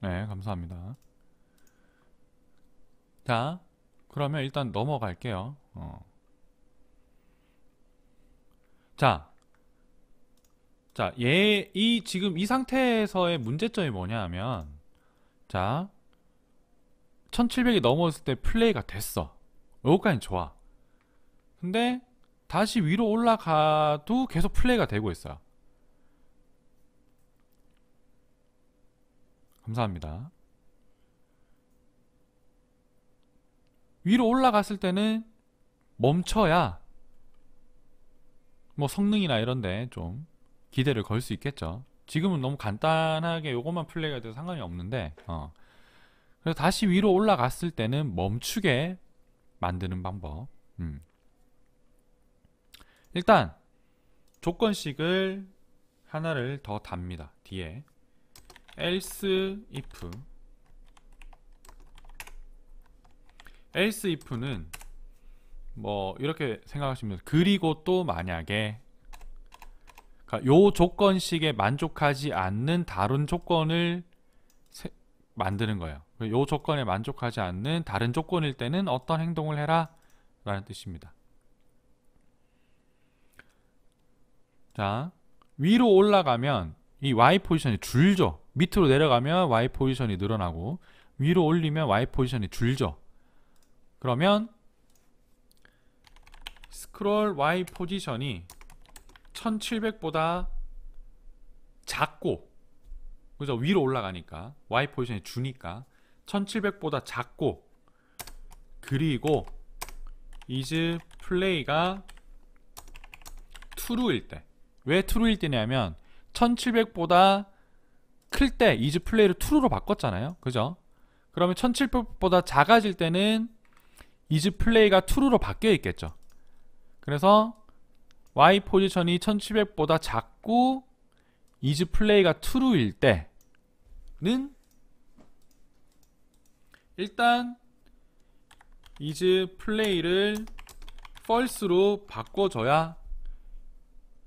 네, 감사합니다. 자, 그러면 일단 넘어갈게요. 자, 지금 이 상태에서의 문제점이 뭐냐 하면, 자, 1700이 넘었을 때 플레이가 됐어. 여기까지는 좋아. 근데 다시 위로 올라가도 계속 플레이가 되고 있어요. 감사합니다. 위로 올라갔을 때는 멈춰야 뭐 성능이나 이런데 좀 기대를 걸 수 있겠죠. 지금은 너무 간단하게 요것만 플레이가 돼도 상관이 없는데 그래서 다시 위로 올라갔을 때는 멈추게 만드는 방법. 일단 조건식을 하나를 더 답니다. 뒤에 else if는 뭐 이렇게 생각하시면 돼요. 그리고 또 만약에 요 조건식에 만족하지 않는 다른 조건을 만드는 거예요. 요 조건에 만족하지 않는 다른 조건일 때는 어떤 행동을 해라 라는 뜻입니다. 자, 위로 올라가면 이 Y 포지션이 줄죠. 밑으로 내려가면 Y 포지션이 늘어나고 위로 올리면 Y 포지션이 줄죠. 그러면 스크롤 Y 포지션이 1700보다 작고, 그죠? 위로 올라가니까 Y 포지션이 주니까 1700보다 작고, 그리고 is play가 true일 때, 왜 true일 때냐면 1700보다 클 때 is play를 true로 바꿨잖아요. 그죠? 그러면 1700보다 작아질 때는 is play가 true로 바뀌어 있겠죠. 그래서 Y 포지션이 1700보다 작고 is play가 true일 때는 일단 is play를 false로 바꿔줘야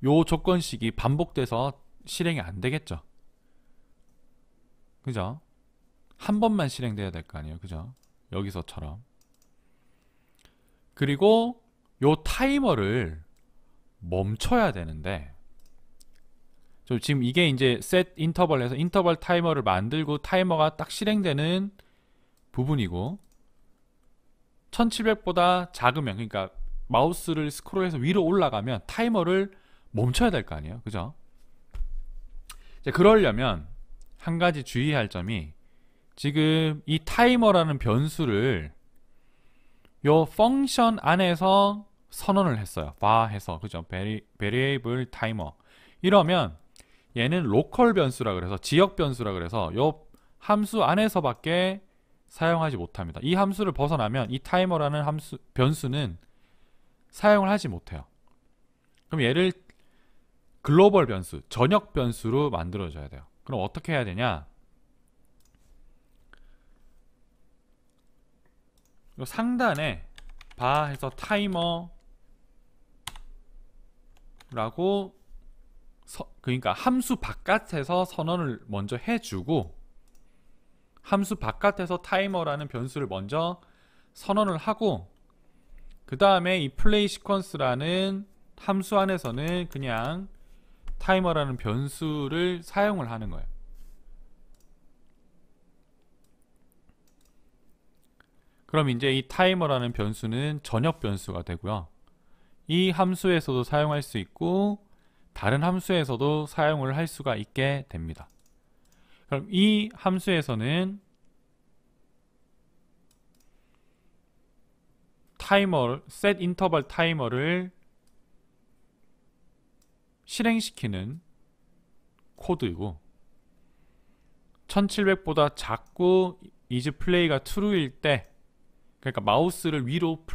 요 조건식이 반복돼서 실행이 안 되겠죠. 그죠? 한 번만 실행돼야 될 거 아니에요. 그죠? 여기서처럼. 그리고 요 타이머를 멈춰야 되는데, 지금 이게 이제 set 인터벌에서 인터벌 타이머를 만들고 타이머가 딱 실행되는 부분이고, 1700보다 작으면, 그러니까 마우스를 스크롤해서 위로 올라가면 타이머를 멈춰야 될 거 아니에요. 그죠? 이제 그러려면 한 가지 주의할 점이, 지금 이 타이머라는 변수를 요 펑션 안에서 선언을 했어요. var 해서, 그죠? variable timer. 이러면 얘는 로컬 변수라 그래서, 지역 변수라 그래서 요 함수 안에서밖에 사용하지 못합니다. 이 함수를 벗어나면 이 타이머라는 변수는 사용을 하지 못해요. 그럼 얘를 글로벌 변수, 전역 변수로 만들어줘야 돼요. 그럼 어떻게 해야 되냐? 요 상단에 바 해서 타이머라고, 그러니까 함수 바깥에서 선언을 먼저 해주고, 함수 바깥에서 타이머라는 변수를 먼저 선언을 하고, 그 다음에 이 플레이 시퀀스라는 함수 안에서는 그냥 타이머라는 변수를 사용을 하는 거예요. 그럼 이제 이 타이머라는 변수는 전역 변수가 되고요. 이 함수에서도 사용할 수 있고 다른 함수에서도 사용을 할 수가 있게 됩니다. 그럼 이 함수에서는 타이머, set 인터벌 타이머를 실행시키는 코드이고, 1700보다 작고 is play가 true일 때, 그러니까 마우스를 위로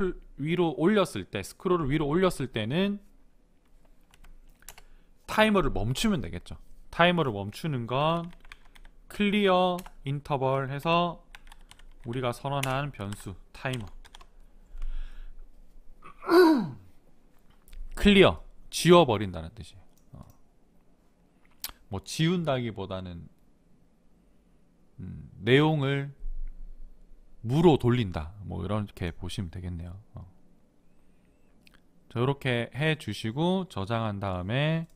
올렸을 때, 스크롤을 위로 올렸을 때는 타이머를 멈추면 되겠죠. 타이머를 멈추는 건 클리어 인터벌 해서 우리가 선언한 변수 타이머, 클리어, 지워버린다는 뜻이에요. 뭐 지운다기보다는 내용을 무로 돌린다, 뭐 이렇게 보시면 되겠네요. 자, 이렇게 해 주시고 저장한 다음에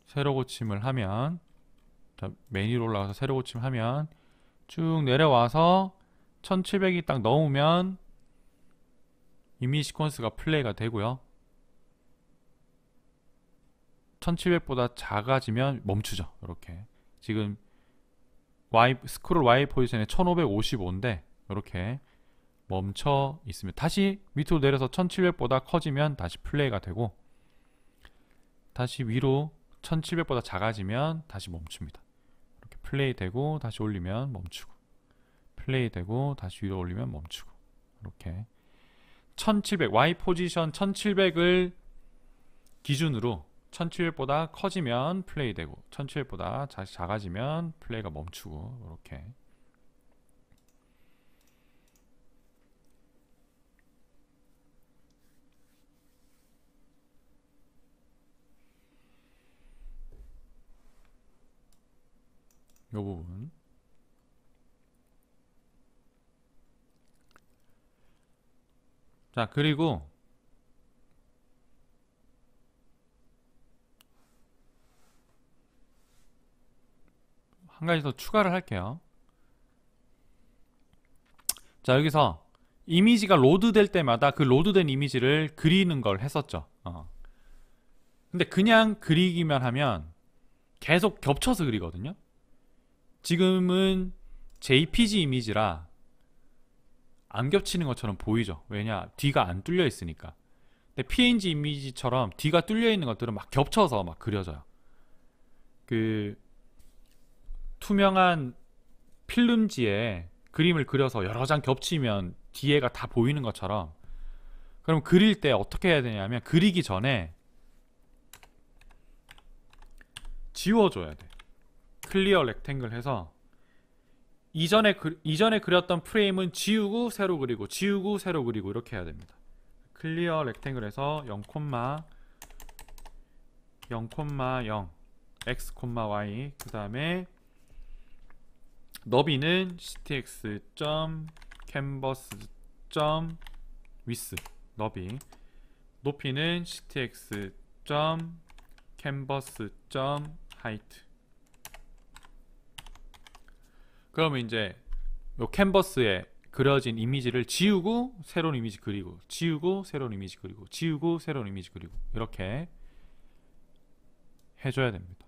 새로 고침을 하면, 자, 메뉴로 올라가서 새로 고침을 하면 쭉 내려와서 1700이 딱 넣으면 이미지 시퀀스가 플레이가 되고요. 1700보다 작아지면 멈추죠. 이렇게 지금 스크롤 Y 포지션에 1555인데 이렇게 멈춰 있으면 다시 밑으로 내려서 1700보다 커지면 다시 플레이가 되고, 다시 위로 1700보다 작아지면 다시 멈춥니다. 이렇게 플레이 되고 다시 올리면 멈추고, 플레이 되고 다시 위로 올리면 멈추고, 이렇게 1700 Y 포지션 1700을 기준으로 1700보다 커지면 플레이 되고 1700보다 다시 작아지면 플레이가 멈추고, 이렇게. 요 부분. 자, 그리고 한 가지 더 추가를 할게요. 자, 여기서 이미지가 로드될 때마다 그 로드된 이미지를 그리는 걸 했었죠. 근데 그냥 그리기만 하면 계속 겹쳐서 그리거든요. 지금은 JPG 이미지라 안 겹치는 것처럼 보이죠. 왜냐? 뒤가 안 뚫려 있으니까. 근데 PNG 이미지처럼 뒤가 뚫려 있는 것들은 막 겹쳐서 막 그려져요. 그 투명한 필름지에 그림을 그려서 여러 장 겹치면 뒤에가 다 보이는 것처럼, 그럼 그릴 때 어떻게 해야 되냐면 그리기 전에 지워줘야 돼. 클리어 렉탱글 해서 이전에 그렸던 프레임은 지우고 새로 그리고 지우고 새로 그리고 이렇게 해야 됩니다. 클리어 렉탱글 해서 0, 0, x, y 그 다음에 너비는 ctx.canvas.width 너비, 높이는 ctx.canvas.height. 그러면 이제 요 캔버스에 그려진 이미지를 지우고 새로운 이미지 그리고 지우고 새로운 이미지 그리고 지우고 새로운 이미지 그리고 이렇게 해줘야 됩니다.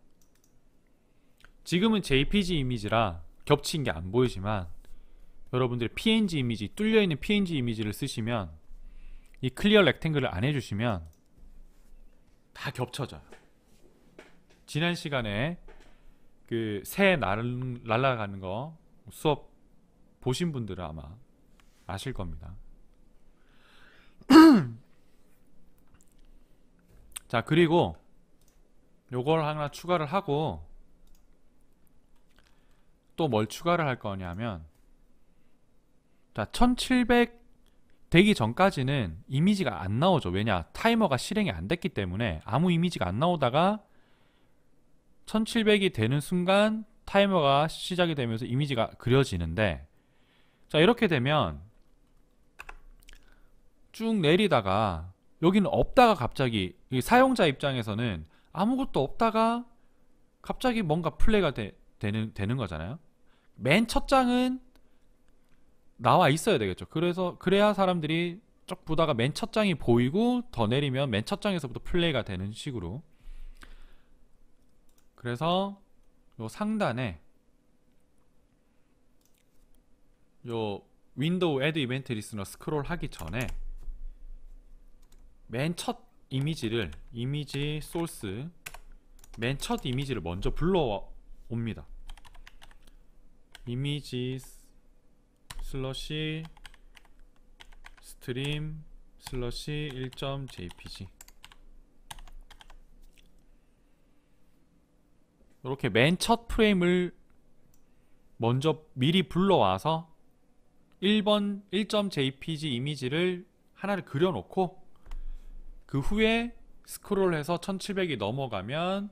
지금은 JPG 이미지라 겹친 게 안 보이지만 여러분들이 PNG 이미지, 뚫려있는 PNG 이미지를 쓰시면 이 클리어 렉탱글을 안 해주시면 다 겹쳐져요. 지난 시간에 그 새 날아가는 거 수업 보신 분들은 아마 아실 겁니다. 자, 그리고 요걸 하나 추가를 하고 또 뭘 추가를 할 거냐면, 자, 1700 되기 전까지는 이미지가 안 나오죠. 왜냐? 타이머가 실행이 안 됐기 때문에 아무 이미지가 안 나오다가 1700이 되는 순간 타이머가 시작이 되면서 이미지가 그려지는데, 자, 이렇게 되면 쭉 내리다가 여기는 없다가 갑자기 사용자 입장에서는 아무것도 없다가 갑자기 뭔가 플레이가 되는 거잖아요. 맨 첫 장은 나와 있어야 되겠죠. 그래야 사람들이 쭉 보다가 맨 첫 장이 보이고 더 내리면 맨 첫 장에서부터 플레이가 되는 식으로. 그래서 요 상단에 요 윈도우 애드 이벤트 리스너 스크롤 하기 전에 맨 첫 이미지를 이미지 소스 맨 첫 이미지를 먼저 불러옵니다. 이미지 슬러시 스트림 슬러시 1.jpg 이렇게 맨 첫 프레임을 먼저 미리 불러와서 1번 1.jpg 이미지를 하나를 그려놓고 그 후에 스크롤해서 1700이 넘어가면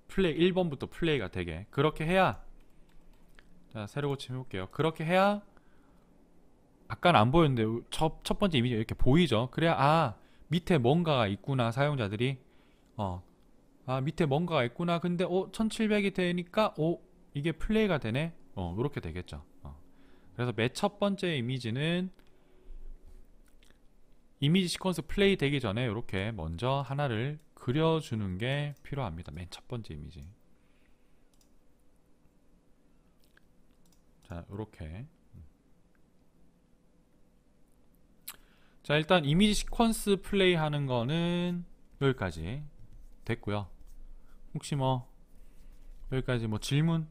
플레이 1번부터 플레이가 되게, 그렇게 해야, 자, 새로 고침 해볼게요. 그렇게 해야 아까는 안 보였는데 첫 번째 이미지가 이렇게 보이죠. 그래야 밑에 뭔가가 있구나, 사용자들이 밑에 뭔가가 있구나. 근데 1700이 되니까 이게 플레이가 되네. 이렇게 되겠죠. 그래서 맨 첫 번째 이미지는 이미지 시퀀스 플레이 되기 전에 이렇게 먼저 하나를 그려주는 게 필요합니다. 맨 첫 번째 이미지. 자, 이렇게. 자, 일단 이미지 시퀀스 플레이 하는 거는 여기까지 됐고요. 혹시 여기까지 질문?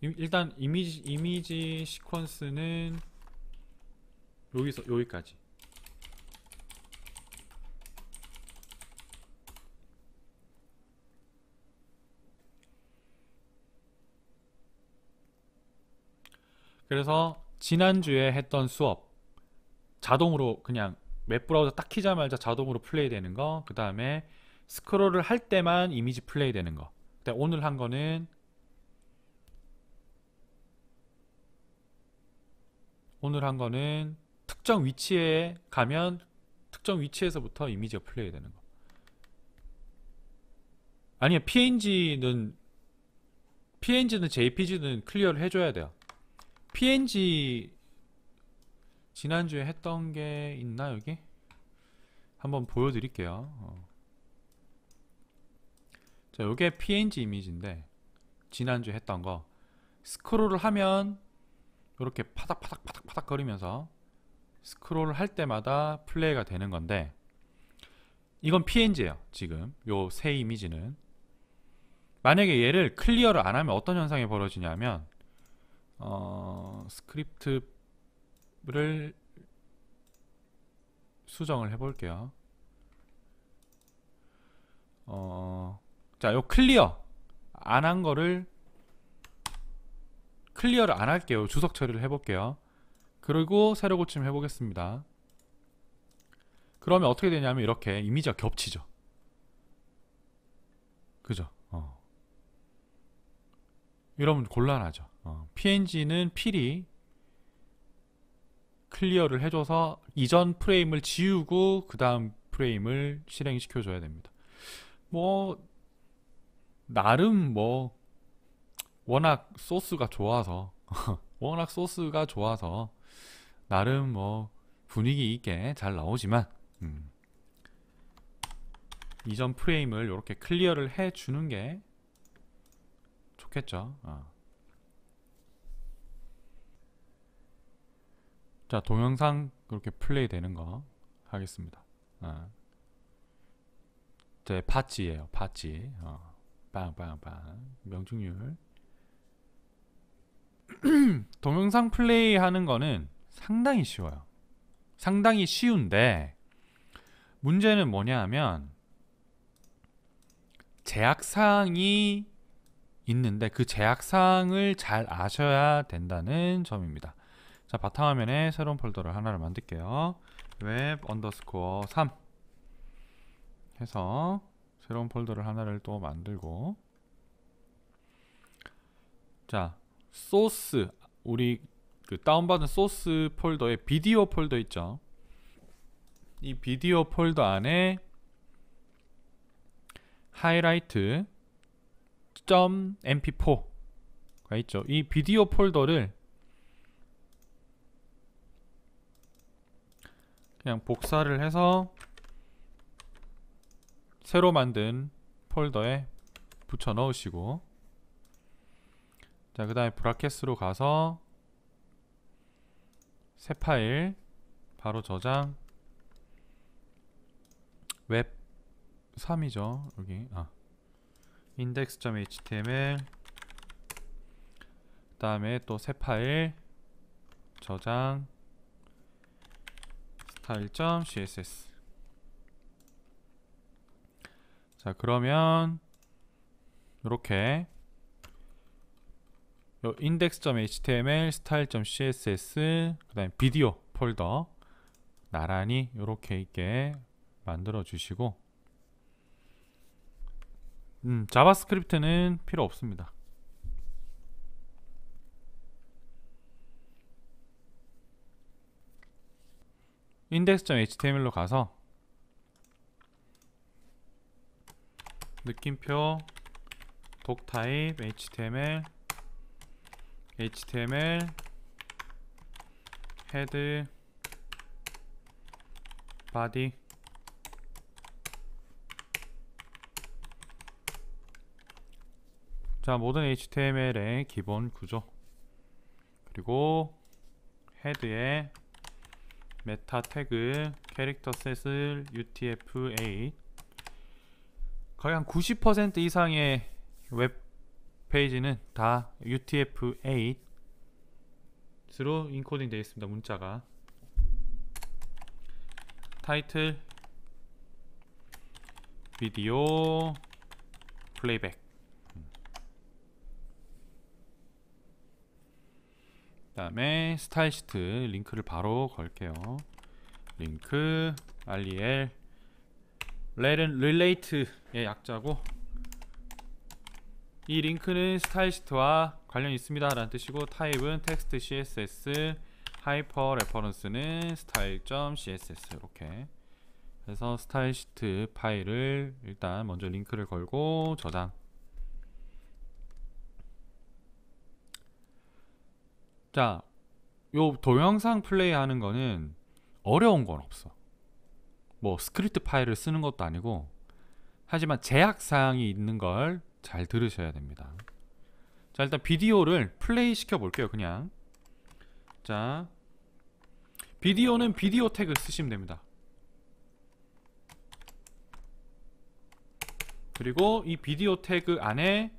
일단 이미지 시퀀스는 여기까지. 그래서 지난주에 했던 수업, 자동으로 그냥 웹브라우저 딱 키자마자 자동으로 플레이 되는 거, 그 다음에 스크롤을 할 때만 이미지 플레이 되는 거. 근데 오늘 한 거는 특정 위치에 가면 특정 위치에서부터 이미지가 플레이 되는 거. 아니요, PNG는 JPG는 클리어를 해줘야 돼요. PNG 지난주에 했던 게 있나 여기? 한번 보여드릴게요. 자, 요게 PNG 이미지인데 지난주에 했던 거 스크롤을 하면 이렇게 파닥파닥 거리면서 스크롤을 할 때마다 플레이가 되는 건데, 이건 PNG예요. 지금 요 새 이미지는. 만약에 얘를 클리어를 안 하면 어떤 현상이 벌어지냐면 스크립트를 수정을 해볼게요. 자, 요 클리어 안 한 거를 클리어를 안 할게요. 주석 처리를 해볼게요. 그리고 새로 고침을 해보겠습니다. 그러면 어떻게 되냐면 이렇게 이미지가 겹치죠. 그죠? 이러면 곤란하죠. PNG는 필히 클리어를 해줘서 이전 프레임을 지우고 그 다음 프레임을 실행시켜줘야 됩니다. 뭐 나름 뭐 워낙 소스가 좋아서 나름 뭐 분위기 있게 잘 나오지만 이전 프레임을 이렇게 클리어를 해주는 게 좋겠죠. 자, 동영상 그렇게 플레이 되는 거 하겠습니다. 제 파찌예요. 파찌. 빵빵빵 명중률. 동영상 플레이 하는 거는 상당히 쉬워요. 상당히 쉬운데 문제는 뭐냐 하면 제약사항이 있는데 그 제약사항을 잘 아셔야 된다는 점입니다. 자, 바탕화면에 새로운 폴더를 하나를 만들게요. 웹 _ 3 해서 새로운 폴더를 하나를 또 만들고, 자, 소스, 우리 그 다운받은 소스 폴더에 비디오 폴더 있죠. 이 비디오 폴더 안에 하이라이트 .mp4가 있죠. 이 비디오 폴더를 그냥 복사를 해서 새로 만든 폴더에 붙여 넣으시고, 자, 그 다음에 브라켓으로 가서 새 파일 바로 저장, 웹 3이죠. 여기 index.html, 그 다음에 또 새 파일 저장, style.css. 자, 그러면 이렇게 index.html, style.css, 그 다음에 비디오 폴더 나란히 이렇게 있게 만들어 주시고, 자바스크립트는 필요 없습니다. index.html로 가서 느낌표 doctype html head body, 자, 모든 HTML의 기본 구조, 그리고 헤드에 메타 태그 캐릭터 셋을 UTF-8, 거의 한 90% 이상의 웹 페이지는 다 UTF-8으로 인코딩 되어 있습니다. 문자가. 타이틀 비디오 플레이백, 그 다음에 스타일 시트 링크를 바로 걸게요. 링크 rel, rel은 relate의 약자고, 이 링크는 스타일 시트와 관련이 있습니다 라는 뜻이고, 타입은 텍스트 CSS, 하이퍼 레퍼런스는 style.css. 이렇게 그래서 스타일 시트 파일을 일단 먼저 링크를 걸고 저장. 자, 요 동영상 플레이 하는 거는 어려운 건 없어. 뭐 스크립트 파일을 쓰는 것도 아니고, 하지만 제약 사항이 있는 걸 잘 들으셔야 됩니다. 자, 일단 비디오를 플레이 시켜 볼게요. 그냥. 자, 비디오는 비디오 태그 쓰시면 됩니다. 그리고 이 비디오 태그 안에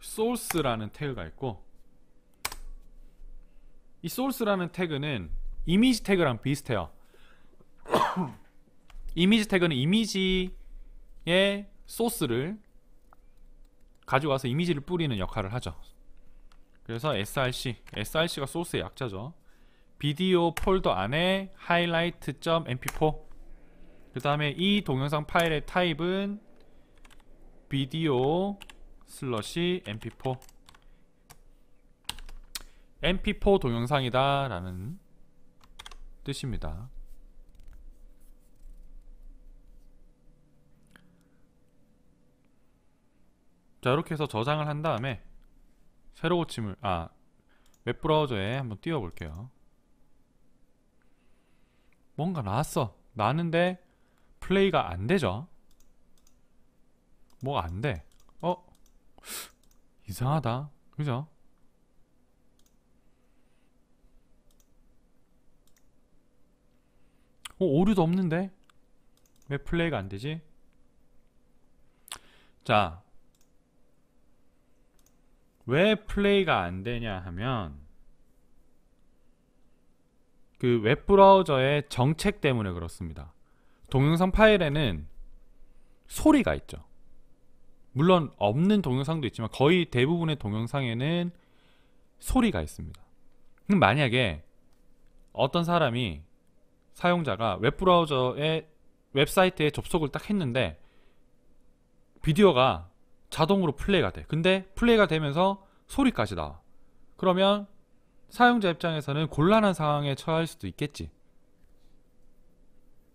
source라는 태그가 있고, 이 source라는 태그는 이미지 태그랑 비슷해요. 이미지 태그는 이미지의 소스를 가져와서 이미지를 뿌리는 역할을 하죠. 그래서 src가 소스의 약자죠. 비디오 폴더 안에 highlight.mp4, 그 다음에 이 동영상 파일의 타입은 비디오 mp4 mp4 동영상이다 라는 뜻입니다. 자, 이렇게 해서 저장을 한 다음에 새로 고침을 웹브라우저에 한번 띄워 볼게요. 뭔가 나왔어. 나왔는데 플레이가 안 되죠. 뭐가 안 돼. 이상하다. 그죠? 오류도 없는데 왜 플레이가 안 되지? 자, 왜 플레이가 안 되냐 하면 그 웹브라우저의 정책 때문에 그렇습니다. 동영상 파일에는 소리가 있죠. 물론 없는 동영상도 있지만 거의 대부분의 동영상에는 소리가 있습니다. 그럼 만약에 어떤 사람이, 사용자가 웹브라우저의 웹사이트에 접속을 딱 했는데 비디오가 자동으로 플레이가 돼. 근데 플레이가 되면서 소리까지 나와. 그러면 사용자 입장에서는 곤란한 상황에 처할 수도 있겠지.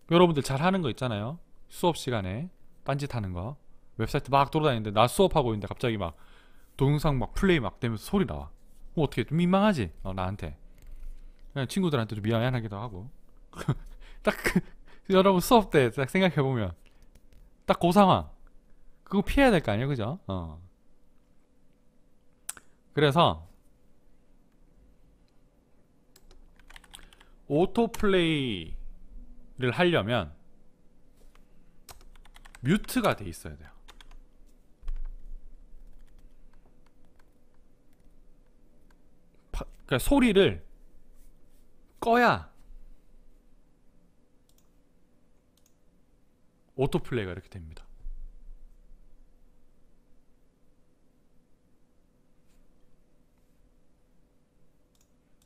여러분들 잘 하는 거 있잖아요. 수업 시간에 딴짓하는 거. 웹사이트 막 돌아다니는데 나 수업하고 있는데 갑자기 막 동영상 막 플레이 막 되면서 소리 나와. 어떻게 좀 민망하지? 나한테. 그냥 친구들한테도 미안하기도 하고. 딱 여러분 수업 때 딱 생각해보면 딱 그 상황. 그거 피해야 될 거 아니에요, 그죠? 그래서 오토플레이를 하려면 뮤트가 돼 있어야 돼요. 그러니까 소리를 꺼야 오토플레이가 이렇게 됩니다.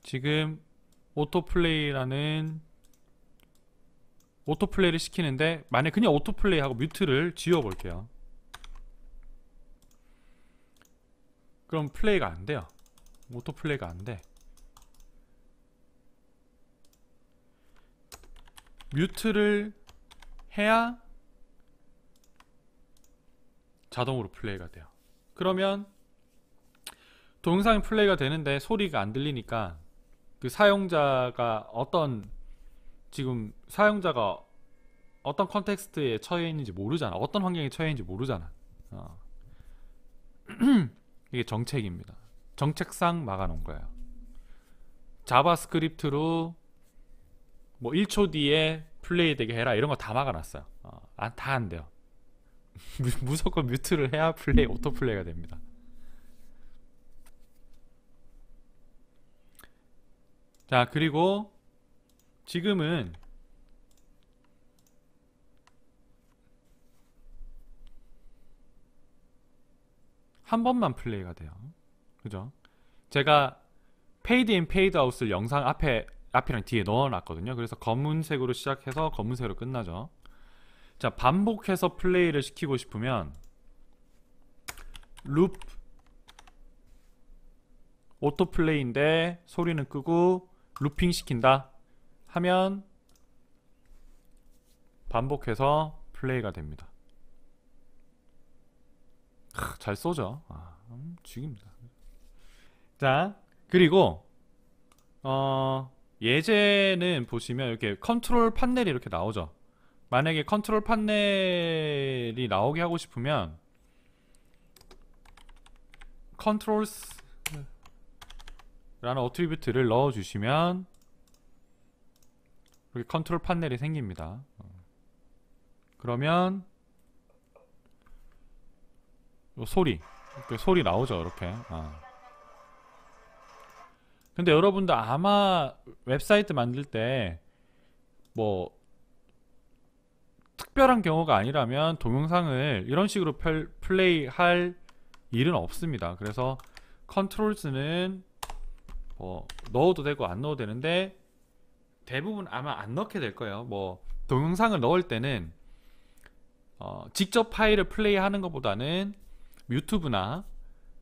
지금 오토플레이를 시키는데, 만약 그냥 오토플레이하고 뮤트를 지워 볼게요. 그럼 플레이가 안 돼요. 오토플레이가 안 돼. 뮤트를 해야 자동으로 플레이가 돼요. 그러면 동영상이 플레이가 되는데 소리가 안 들리니까 그 사용자가 어떤 컨텍스트에 처해 있는지 모르잖아. 어떤 환경에 처해 있는지 모르잖아. 이게 정책입니다. 정책상 막아놓은 거예요. 자바스크립트로 뭐 1초 뒤에 플레이 되게 해라 이런 거 다 막아놨어요. 다 안 돼요. 무조건 뮤트를 해야 오토플레이가 됩니다. 자, 그리고 지금은 한 번만 플레이가 돼요. 그죠? 제가 페이드 인 페이드 아웃을 영상 앞이랑 뒤에 넣어놨거든요. 그래서 검은색으로 시작해서 검은색으로 끝나죠. 자, 반복해서 플레이를 시키고 싶으면 룹 오토플레이인데 소리는 끄고 루핑 시킨다 하면 반복해서 플레이가 됩니다. 잘 쏘죠. 죽입니다. 자, 그리고 예제는 보시면 이렇게 컨트롤 판넬이 이렇게 나오죠. 만약에 컨트롤 판넬이 나오게 하고 싶으면 컨트롤스 라는 어트리뷰트를 넣어 주시면 이렇게 컨트롤 판넬이 생깁니다. 그러면 요 소리 나오죠. 이렇게. 근데 여러분들 아마 웹사이트 만들 때 뭐 특별한 경우가 아니라면 동영상을 이런 식으로 플레이할 일은 없습니다. 그래서 컨트롤스는 뭐 넣어도 되고 안 넣어도 되는데 대부분 아마 안 넣게 될 거예요. 뭐 동영상을 넣을 때는 직접 파일을 플레이하는 것보다는 유튜브나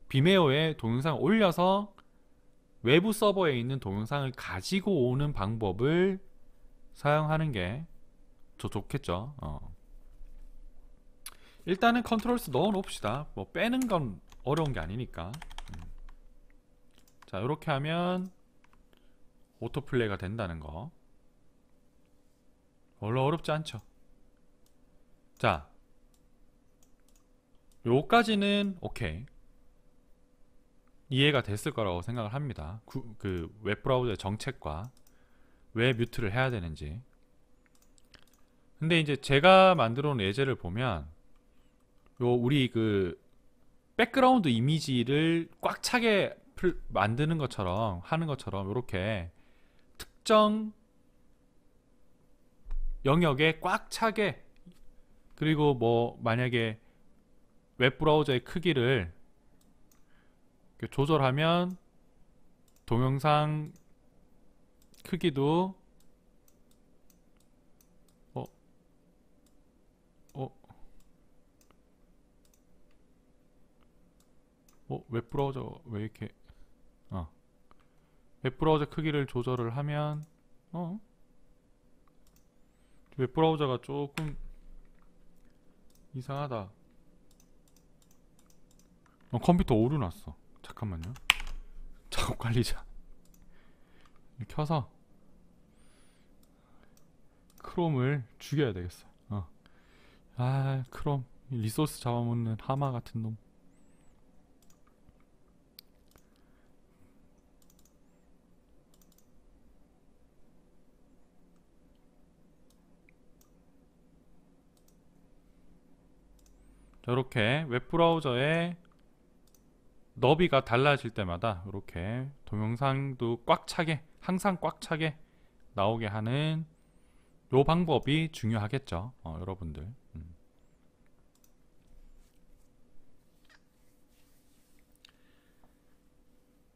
비메오에 동영상을 올려서 외부 서버에 있는 동영상을 가지고 오는 방법을 사용하는 게 더 좋겠죠. 일단은 컨트롤스 넣어 놓읍시다. 뭐 빼는 건 어려운 게 아니니까. 자, 이렇게 하면 오토플레이가 된다는 거. 별로 어렵지 않죠. 자, 요까지는 오케이. 이해가 됐을 거라고 생각을 합니다. 그 웹브라우저의 정책과 왜 뮤트를 해야 되는지. 근데 이제 제가 만들어 놓은 예제를 보면 요 우리 그 백그라운드 이미지를 꽉 차게 만드는 것처럼 하는 것처럼 이렇게 특정 영역에 꽉 차게, 그리고 뭐 만약에 웹브라우저의 크기를 이렇게 조절하면 동영상 크기도 웹브라우저 왜 이렇게 웹브라우저 크기를 조절을 하면 웹브라우저가 조금 이상하다. 컴퓨터 오류 났어. 잠깐만요. 작업 관리자 켜서 크롬을 죽여야 되겠어. 크롬 리소스 잡아먹는 하마 같은 놈. 이렇게 웹브라우저의 너비가 달라질 때마다 이렇게 동영상도 꽉 차게, 항상 꽉 차게 나오게 하는 요 방법이 중요하겠죠. 여러분들.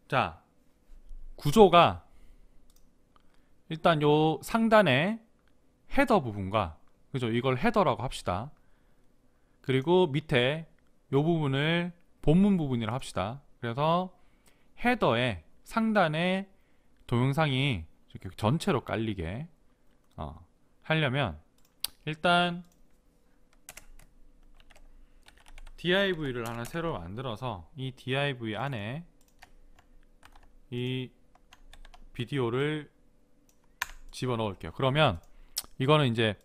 자, 구조가 일단 요 상단에 헤더 부분과, 그죠? 이걸 헤더라고 합시다. 그리고 밑에 요 부분을 본문 부분이라 고 합시다. 그래서 헤더에 상단에 동영상이 이렇게 전체로 깔리게 하려면 일단 div를 하나 새로 만들어서 이 div 안에 이 비디오를 집어넣을게요. 그러면 이거는 이제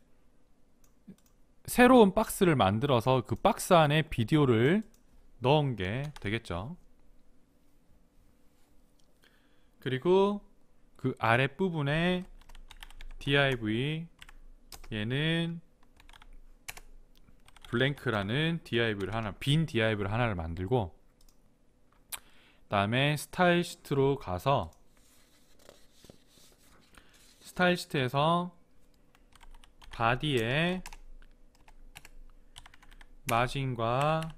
새로운 박스를 만들어서 그 박스 안에 비디오를 넣은 게 되겠죠. 그리고 그 아랫부분에 div, 얘는 블랭크라는 div를 하나, 빈 div를 하나를 만들고, 그 다음에 스타일 시트로 가서 스타일 시트에서 바디에 마진과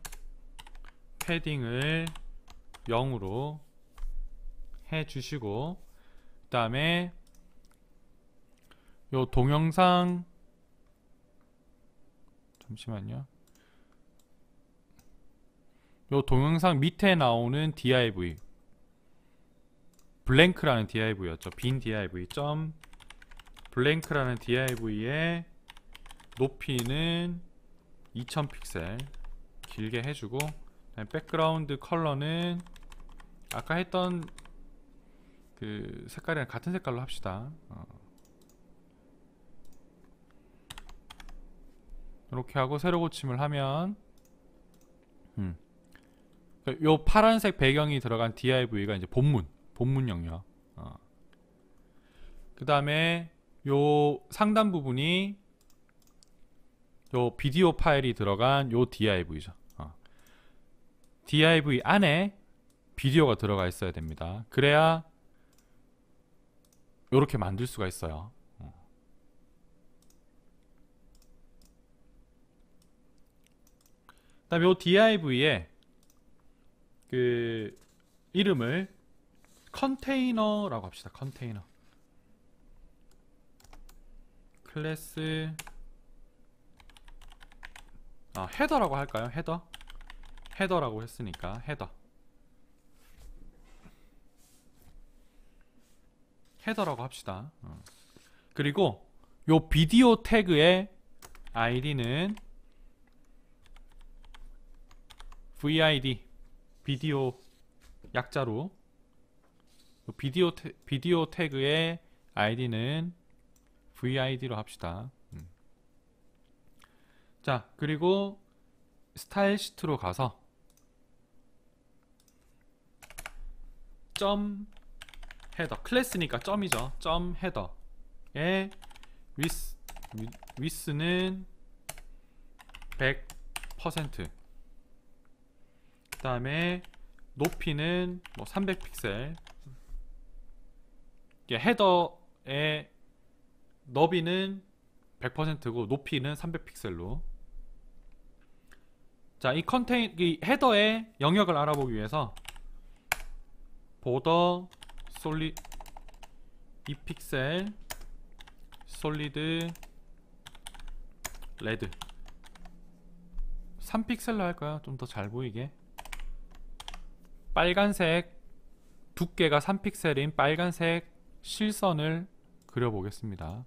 패딩을 0으로 해주시고, 그 다음에 요 동영상, 잠시만요, 요 동영상 밑에 나오는 div, 블랭크라는 div였죠. 빈 div 점 블랭크라는 div에 높이는 2000 픽셀 길게 해주고, 백그라운드 컬러는 아까 했던 그 색깔이랑 같은 색깔로 합시다. 이렇게 하고 세로 고침을 하면 요 파란색 배경이 들어간 div가 이제 본문 영역. 그 다음에 요 상단 부분이 요 비디오 파일이 들어간 요 div죠. div 안에 비디오가 들어가 있어야 됩니다. 그래야 요렇게 만들 수가 있어요. 그 다음에 요 div에 그 이름을 컨테이너라고 합시다. 컨테이너 클래스 헤더라고 할까요? 헤더라고 했으니까 헤더라고 합시다. 그리고 요 비디오 태그의 id는 vid 비디오 약자로 비디오 태그의 id는 vid로 합시다. 자, 그리고 스타일 시트로 가서 점 헤더 클래스니까 점이죠. 점 헤더의 위스는 100%. 그 다음에 높이는 뭐 300픽셀. 헤더의 너비는 100%고 높이는 300픽셀로. 자, 이 헤더의 영역을 알아보기 위해서 보더 솔리 2픽셀 솔리드 레드 3픽셀로 할까요? 좀 더 잘 보이게. 빨간색 두께가 3픽셀인 빨간색 실선을 그려보겠습니다.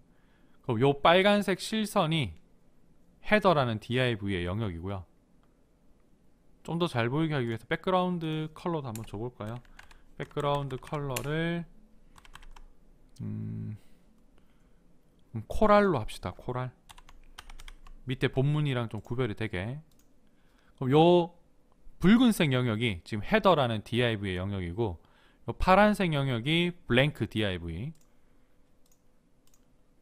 그럼 요 빨간색 실선이 헤더라는 div의 영역이고요. 좀 더 잘 보이게 하기 위해서 백그라운드 컬러도 한번 줘볼까요? 백그라운드 컬러를 코랄로 합시다. 코랄. 밑에 본문이랑 좀 구별이 되게. 그럼 요 붉은색 영역이 지금 헤더라는 div의 영역이고, 요 파란색 영역이 블랭크 div,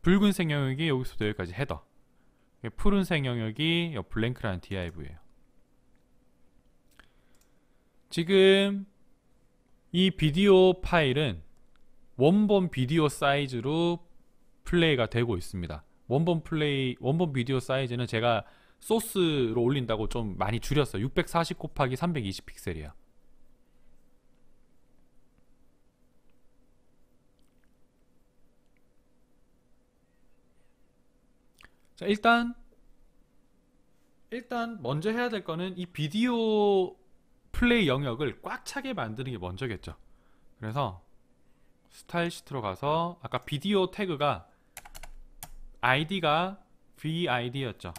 붉은색 영역이 여기서부터 여기까지 헤더, 푸른색 영역이 요 블랭크라는 div예요. 지금 이 비디오 파일은 원본 비디오 사이즈로 플레이가 되고 있습니다. 원본 비디오 사이즈는 제가 소스로 올린다고 좀 많이 줄였어요. 640 곱하기 320 픽셀이야. 자, 일단 먼저 해야 될 거는 이 비디오 플레이 영역을 꽉 차게 만드는 게 먼저겠죠. 그래서 스타일 시트로 가서 아까 비디오 태그가 id가 vid였죠.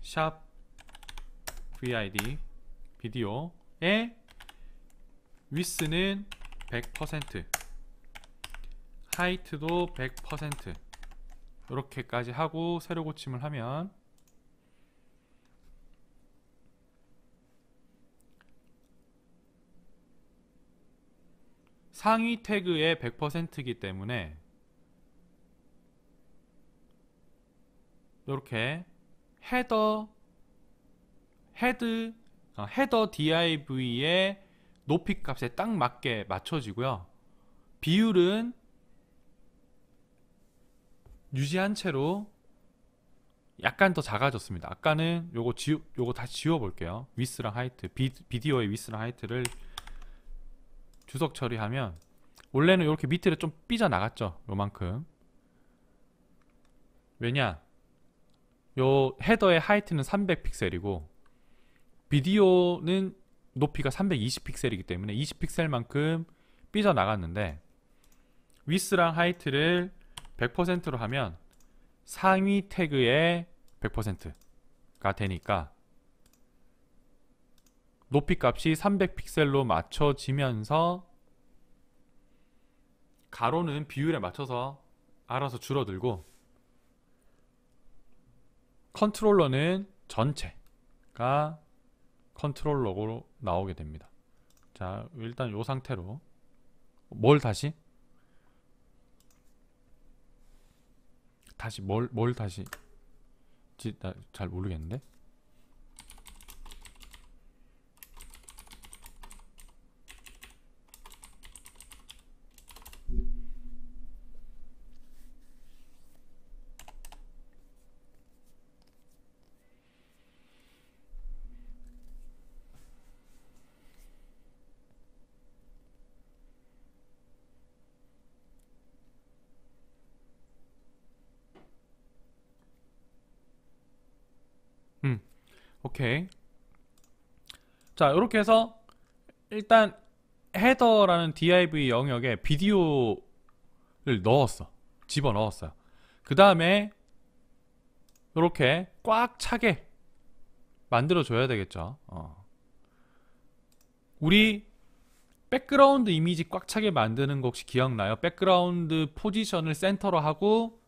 샵 vid 비디오의 width는 100%, height도 100%. 이렇게까지 하고 세로 고침을 하면 상위 태그의 100%이기 때문에 이렇게 헤더 div의 높이 값에 딱 맞게 맞춰지고요. 비율은 유지한 채로 약간 더 작아졌습니다. 아까는 요거 다시 지워볼게요. 위스랑 하이트, 비디오의 위스랑 하이트를 주석 처리하면 원래는 이렇게 밑으로 좀 삐져나갔죠. 요만큼. 왜냐? 요 헤더의 하이트는 300픽셀이고 비디오는 높이가 320픽셀이기 때문에 20픽셀만큼 삐져나갔는데, 위스랑 하이트를 100%로 하면 상위 태그의 100%가 되니까 높이 값이 300픽셀로 맞춰지면서 가로는 비율에 맞춰서 알아서 줄어들고 컨트롤러는 전체가 컨트롤러로 나오게 됩니다. 자, 일단 이 상태로 뭘 다시 뭘 다시 나 잘 모르겠는데. 오케이. 자, 이렇게 해서 일단 헤더라는 div 영역에 비디오를 넣었어. 집어넣었어요. 그 다음에 이렇게 꽉 차게 만들어줘야 되겠죠. 우리 백그라운드 이미지 꽉 차게 만드는 거 혹시 기억나요? 백그라운드 포지션을 센터로 하고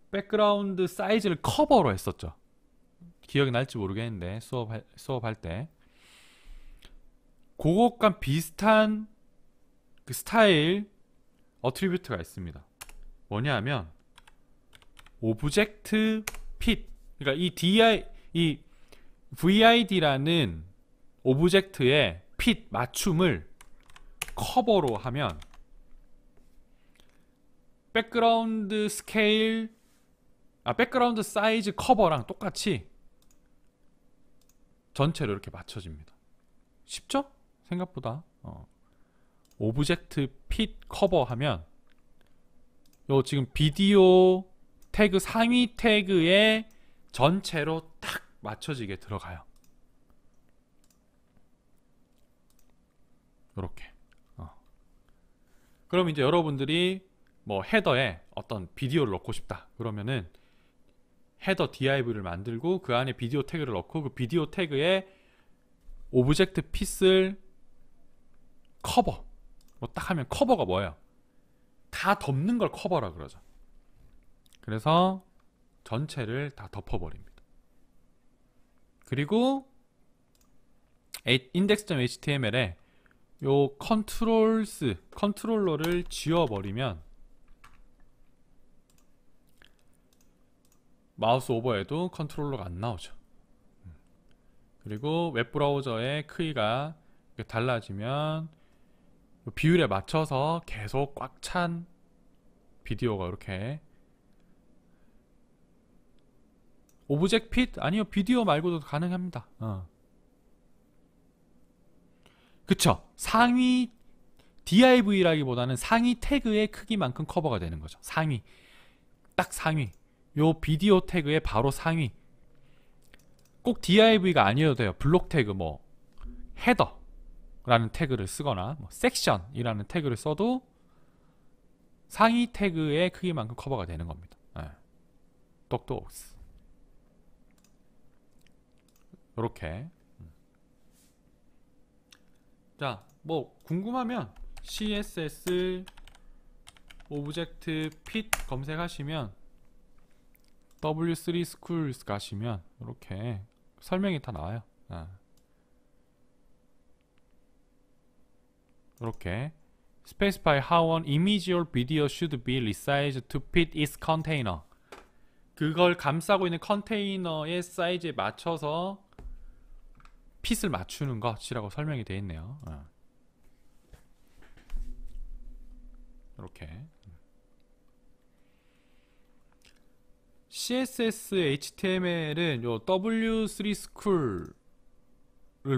백그라운드 사이즈를 커버로 했었죠. 기억이 날지 모르겠는데 수업할 때 그것과 비슷한 그 스타일 어트리뷰트가 있습니다. 뭐냐면 오브젝트 핏, 그러니까 이 VID라는 오브젝트의 핏 맞춤을 커버로 하면 백그라운드 스케일 백그라운드 사이즈 커버랑 똑같이 전체로 이렇게 맞춰집니다. 쉽죠? 생각보다. 오브젝트 핏 커버 하면 요 지금 비디오 태그 상위 태그에 전체로 딱 맞춰지게 들어가요. 요렇게. 그럼 이제 여러분들이 뭐 헤더에 어떤 비디오를 넣고 싶다 그러면은 헤더 div를 만들고 그 안에 비디오 태그를 넣고 그 비디오 태그에 오브젝트 핏을 커버 뭐 딱 하면 커버가 뭐예요? 다 덮는 걸 커버라 그러죠. 그래서 전체를 다 덮어버립니다. 그리고 index.html에 요 컨트롤러를 지워버리면 마우스 오버에도 컨트롤러가 안 나오죠. 그리고 웹브라우저의 크기가 달라지면 비율에 맞춰서 계속 꽉 찬 비디오가 이렇게 오브젝트 핏? 아니요, 비디오 말고도 가능합니다. 그쵸? 상위 div라기보다는 상위 태그의 크기만큼 커버가 되는 거죠. 상위, 딱 상위, 요 비디오 태그의 바로 상위. 꼭 div가 아니어도 돼요. 블록 태그, 뭐 헤더라는 태그를 쓰거나 뭐 섹션이라는 태그를 써도 상위 태그의 크기만큼 커버가 되는 겁니다. 똑똑스. 요렇게. 자, 뭐 궁금하면 CSS 오브젝트 핏 검색하시면 W3 Schools 가시면 이렇게 설명이 다 나와요. 이렇게 Specify how an image or video should be resized to fit its container. 그걸 감싸고 있는 컨테이너의 사이즈에 맞춰서 핏을 맞추는 것이라고 설명이 되어 있네요. 이렇게 CSS, HTML은 요 W3 School을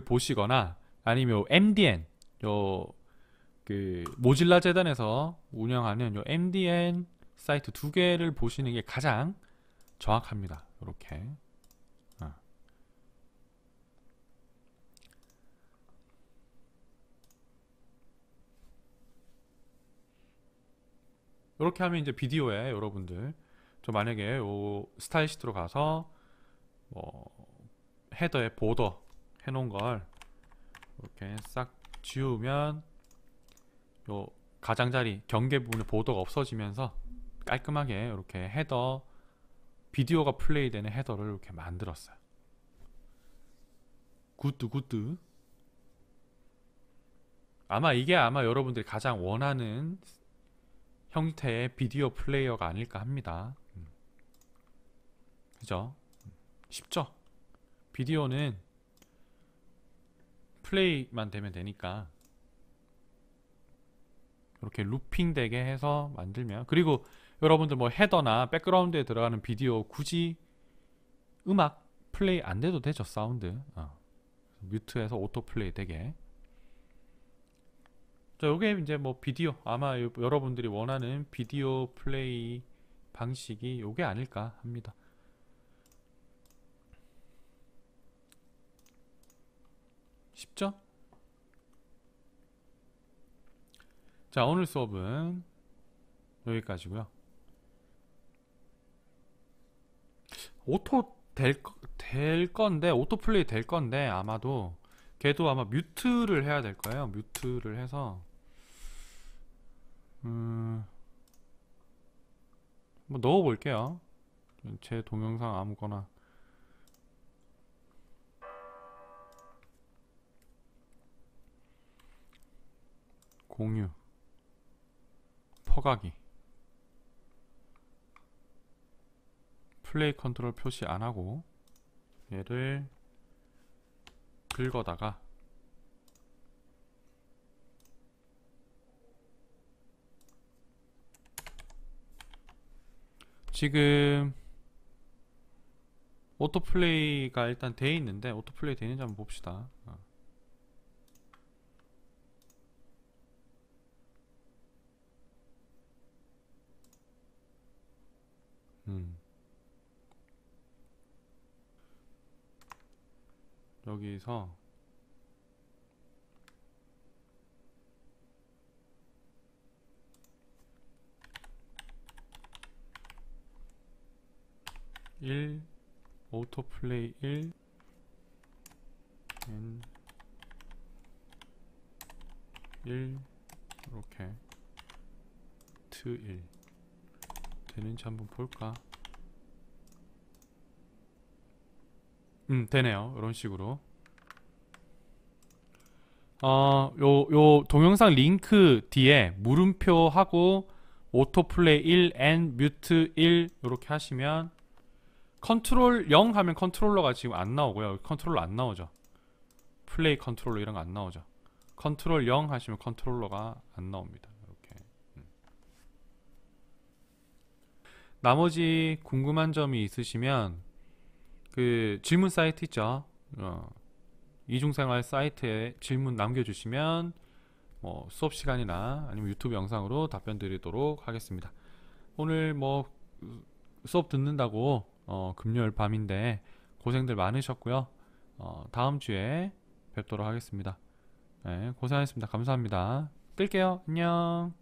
보시거나 아니면 요 MDN, 요 그 모질라 재단에서 운영하는 요 MDN 사이트 두 개를 보시는 게 가장 정확합니다. 이렇게. 이렇게 하면 이제 비디오에 여러분들 저 만약에 요 스타일 시트로 가서 뭐 헤더에 보더 해놓은 걸 이렇게 싹 지우면 요 가장자리 경계 부분에 보더가 없어지면서 깔끔하게 이렇게 헤더 비디오가 플레이되는 헤더를 이렇게 만들었어요. 굿드 굿드. 아마 이게 여러분들이 가장 원하는 형태의 비디오 플레이어가 아닐까 합니다. 그죠? 쉽죠? 비디오는 플레이만 되면 되니까 이렇게 루핑 되게 해서 만들면, 그리고 여러분들 뭐 헤더나 백그라운드에 들어가는 비디오 굳이 음악 플레이 안 돼도 되죠. 사운드 뮤트해서 오토 플레이 되게. 자, 요게 이제 뭐 비디오, 아마 여러분들이 원하는 비디오 플레이 방식이 요게 아닐까 합니다. 쉽죠? 자, 오늘 수업은 여기까지고요. 오토 될 건데, 오토 플레이 될 건데, 아마도 걔도 아마 뮤트를 해야 될 거예요. 뮤트를 해서 뭐 넣어 볼게요. 제 동영상 아무거나. 공유, 퍼가기, 플레이 컨트롤 표시 안하고 얘를 긁어다가 지금 오토플레이가 일단 돼 있는데, 오토플레이 되는지 한번 봅시다. 여기서 오토플레이 1 이렇게 to 1 되는지 한번 볼까? 되네요. 이런 식으로. 요 동영상 링크 뒤에 물음표하고 오토플레이 1 and 뮤트 1 이렇게 하시면, 컨트롤 0 하면 컨트롤러가 지금 안 나오고요. 컨트롤러 안 나오죠. 플레이 컨트롤러 이런 거 안 나오죠. 컨트롤 0 하시면 컨트롤러가 안 나옵니다. 이렇게. 나머지 궁금한 점이 있으시면 그 질문 사이트 있죠. 이중생활 사이트에 질문 남겨주시면 뭐 수업 시간이나 아니면 유튜브 영상으로 답변 드리도록 하겠습니다. 오늘 뭐 수업 듣는다고 금요일 밤인데 고생들 많으셨고요. 다음 주에 뵙도록 하겠습니다. 네, 고생하셨습니다. 감사합니다. 끌게요. 안녕.